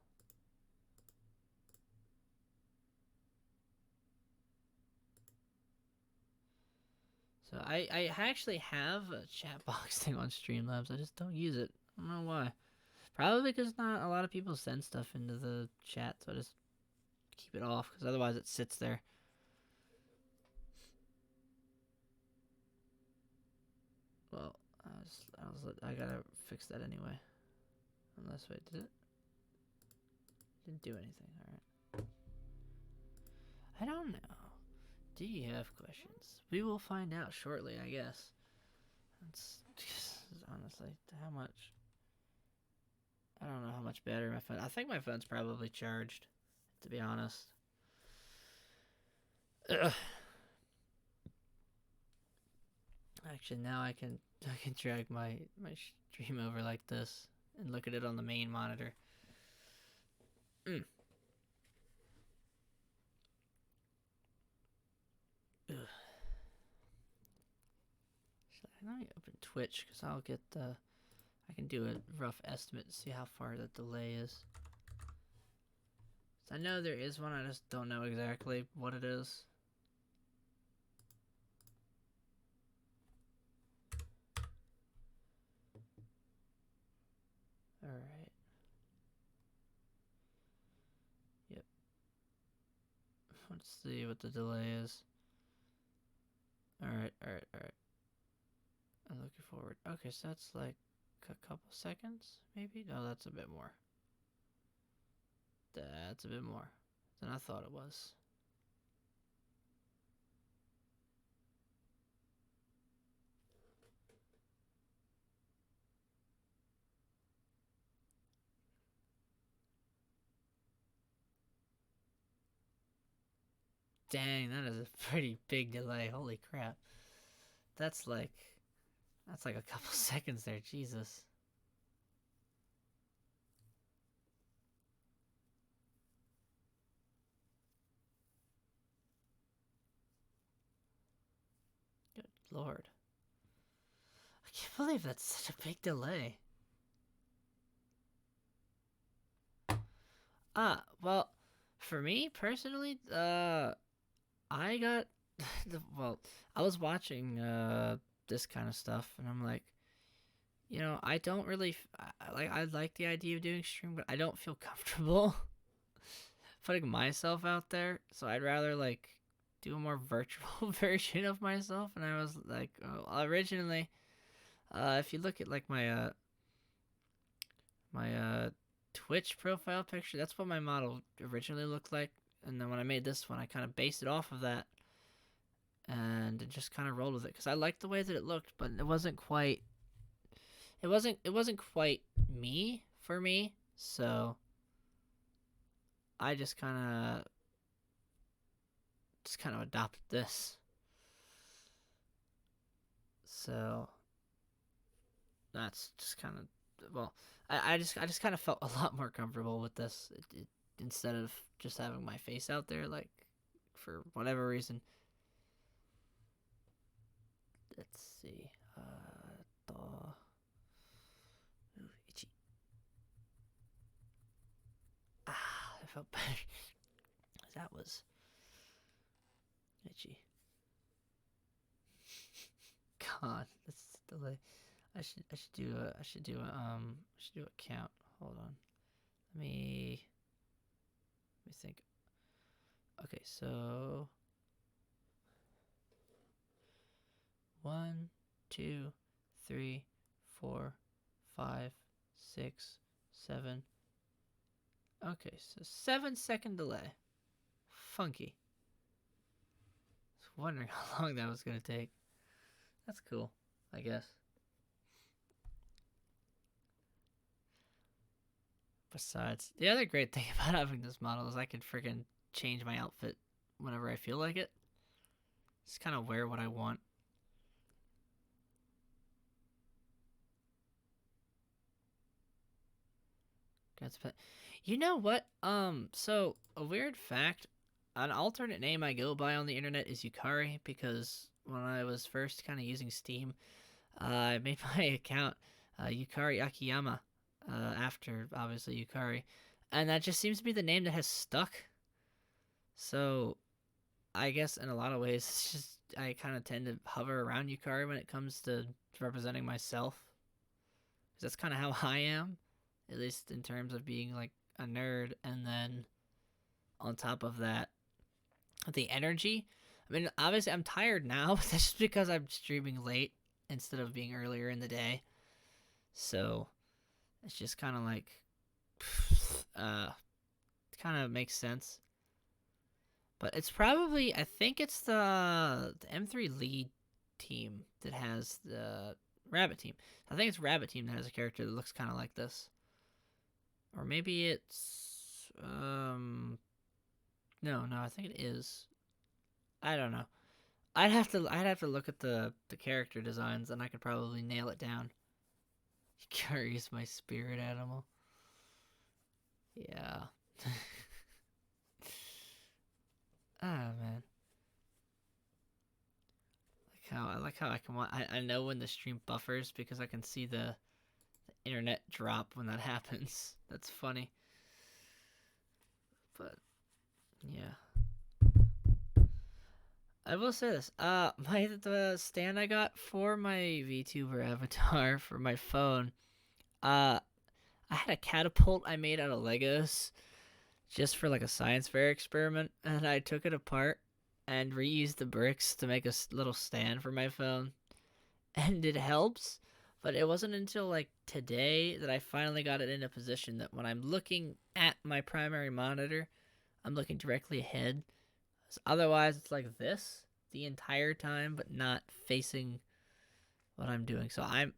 So I actually have a chat box thing on Streamlabs. I just don't use it. I don't know why. Probably because not a lot of people send stuff into the chat, so I just keep it off, because otherwise it sits there. Well, I gotta fix that anyway. Unless, wait, did it? Didn't do anything, alright. I don't know. Do you have questions? We will find out shortly, I guess. That's honestly, how much? I don't know how much battery my phone. I think my phone's probably charged, to be honest. Ugh. Actually, now I can drag my stream over like this and look at it on the main monitor. Ugh. Let me open Twitch, because I'll get the. I can do a rough estimate to see how far the delay is. So I know there is one, I just don't know exactly what it is. Alright. Yep. Let's see what the delay is. Alright. I'm looking forward. Okay, so that's like a couple seconds, maybe? No, that's a bit more. That's a bit more than I thought it was. Dang, that is a pretty big delay. Holy crap. That's like a couple seconds there. Jesus. Good Lord. I can't believe that's such a big delay. Well, for me personally, I got well, I was watching this kind of stuff, and I'm like, I don't really I like the idea of doing stream, but I don't feel comfortable putting myself out there, so I'd rather like do a more virtual version of myself. And I was like, originally, if you look at like my Twitch profile picture, that's what my model originally looked like. And then when I made this one, I kind of based it off of that, and just kind of rolled with it, because I liked the way that it looked, but it wasn't quite it wasn't quite me for me, so I just kind of adopted this. So that's just kind of, well, I just kind of felt a lot more comfortable with this instead of just having my face out there, like, for whatever reason. Let's see. Ooh, itchy. I felt better. That was itchy. God, that's delay. I should do a count. Hold on. Let me think. Okay, so 1, 2, 3, 4, 5, 6, 7. Okay, so 7-second delay. Funky. I was wondering how long that was gonna take. That's cool, I guess. Besides, the other great thing about having this model is I can freaking change my outfit whenever I feel like it. Just kind of wear what I want. You know what? So a weird fact, an alternate name I go by on the internet is Yukari, because when I was first kind of using Steam, I made my account Yukari Akiyama, after obviously Yukari, and that just seems to be the name that has stuck. So I guess in a lot of ways, it's just I kind of tend to hover around Yukari when it comes to representing myself, because that's kind of how I am, at least in terms of being like a nerd, and then on top of that, the energy. I mean, obviously I'm tired now, but that's just because I'm streaming late instead of being earlier in the day. So it's just kind of like, uh, kind of makes sense. But it's probably, I think it's the M3 lead team that has the Rabbit team. I think it's Rabbit team that has a character that looks kind of like this. Or maybe it's, no, I think it is. I don't know. I'd have to look at the character designs, and I could probably nail it down. Carries my spirit animal. Yeah. Ah, man. I like how I can I know when the stream buffers because I can see the internet drop when that happens. That's funny. But yeah. I will say this. The stand I got for my VTuber avatar for my phone, I had a catapult I made out of Legos just for like a science fair experiment, and I took it apart and reused the bricks to make a little stand for my phone, and it helps. But it wasn't until like today that I finally got it in a position that when I'm looking at my primary monitor, I'm looking directly ahead. Otherwise, it's like this the entire time, but not facing what I'm doing. So I'm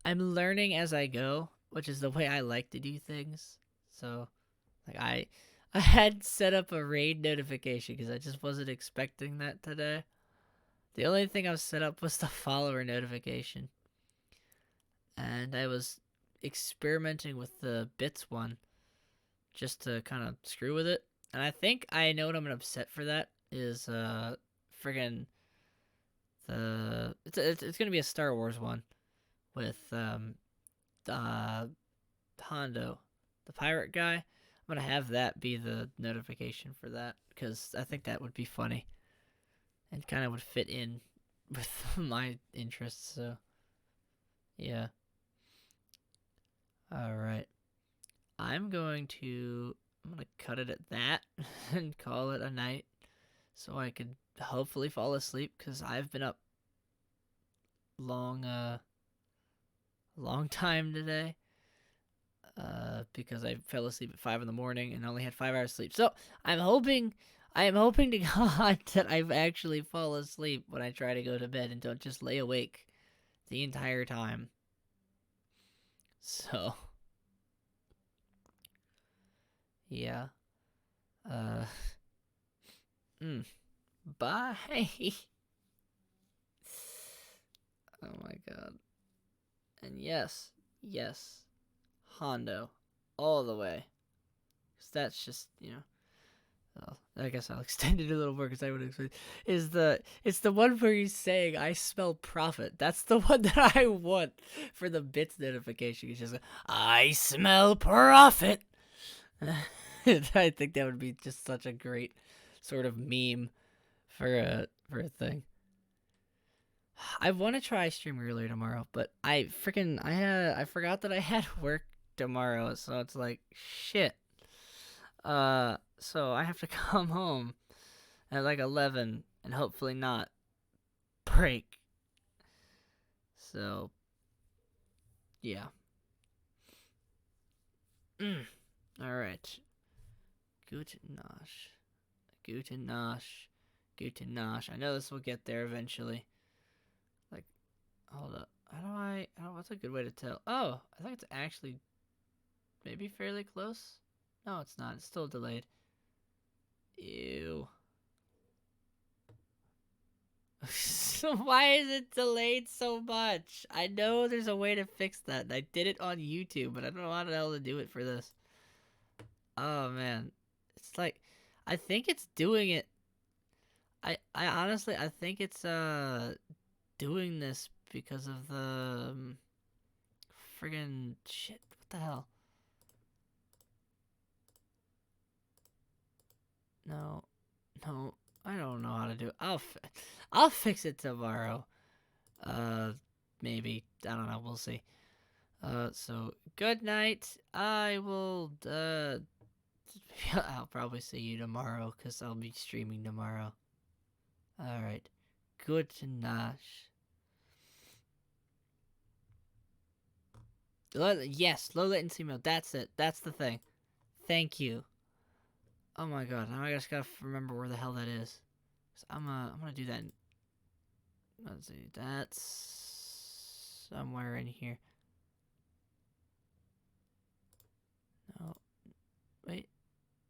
learning as I go, which is the way I like to do things. So like I had set up a raid notification because I just wasn't expecting that today. The only thing I was set up was the follower notification, and I was experimenting with the bits one just to kind of screw with it. And I think I know what I'm gonna set for that is friggin' it's gonna be a Star Wars one with Hondo, the pirate guy. I'm gonna have that be the notification for that because I think that would be funny and kind of would fit in with my interests. So yeah. All right. I'm gonna cut it at that and call it a night so I could hopefully fall asleep because I've been up long time today, because I fell asleep at 5 in the morning and only had 5 hours sleep. So I am hoping to God that I've actually fall asleep when I try to go to bed and don't just lay awake the entire time. So, yeah. Uh, mm, bye. Oh my god. And yes, yes, Hondo, all the way. Cause that's just, I guess I'll extend it a little more because I would explain. It's the one where he's saying I smell profit. That's the one that I want for the bits notification. It's just like, I smell profit. I think that would be just such a great sort of meme for a thing. I want to try stream earlier tomorrow, but I forgot that I had work tomorrow, so it's like shit. So I have to come home at like 11 and hopefully not break. So yeah. All right. Guten Nacht. Guten Nacht. Guten Nacht. I know this will get there eventually. Like, hold up. What's a good way to tell? Oh, I think it's actually maybe fairly close. No, it's not. It's still delayed. Ew. So why is it delayed so much? I know there's a way to fix that. And I did it on YouTube, but I don't know how the hell to do it for this. Oh man. It's like I think it's doing it. I honestly I think it's doing this because of the friggin' shit. What the hell? No. No. I don't know how to do it. I'll fix it tomorrow. Uh maybe. I don't know. We'll see. So good night. I will I'll probably see you tomorrow cuz I'll be streaming tomorrow. All right. Good night. Yes, low latency mode. That's it. That's the thing. Thank you. Oh my god. Now I just gotta remember where the hell that is. So I'm gonna do that. Let's see. That's somewhere in here. No. Wait.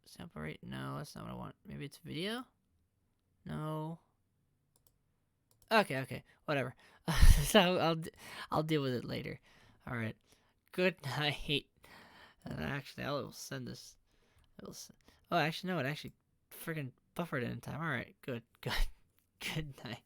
Sample rate? No, that's not what I want. Maybe it's video? No. Okay. Whatever. So I'll deal with it later. All right. Good night. Actually, I'll send this. Oh, actually, no. It actually freaking buffered in time. All right. Good. Good night.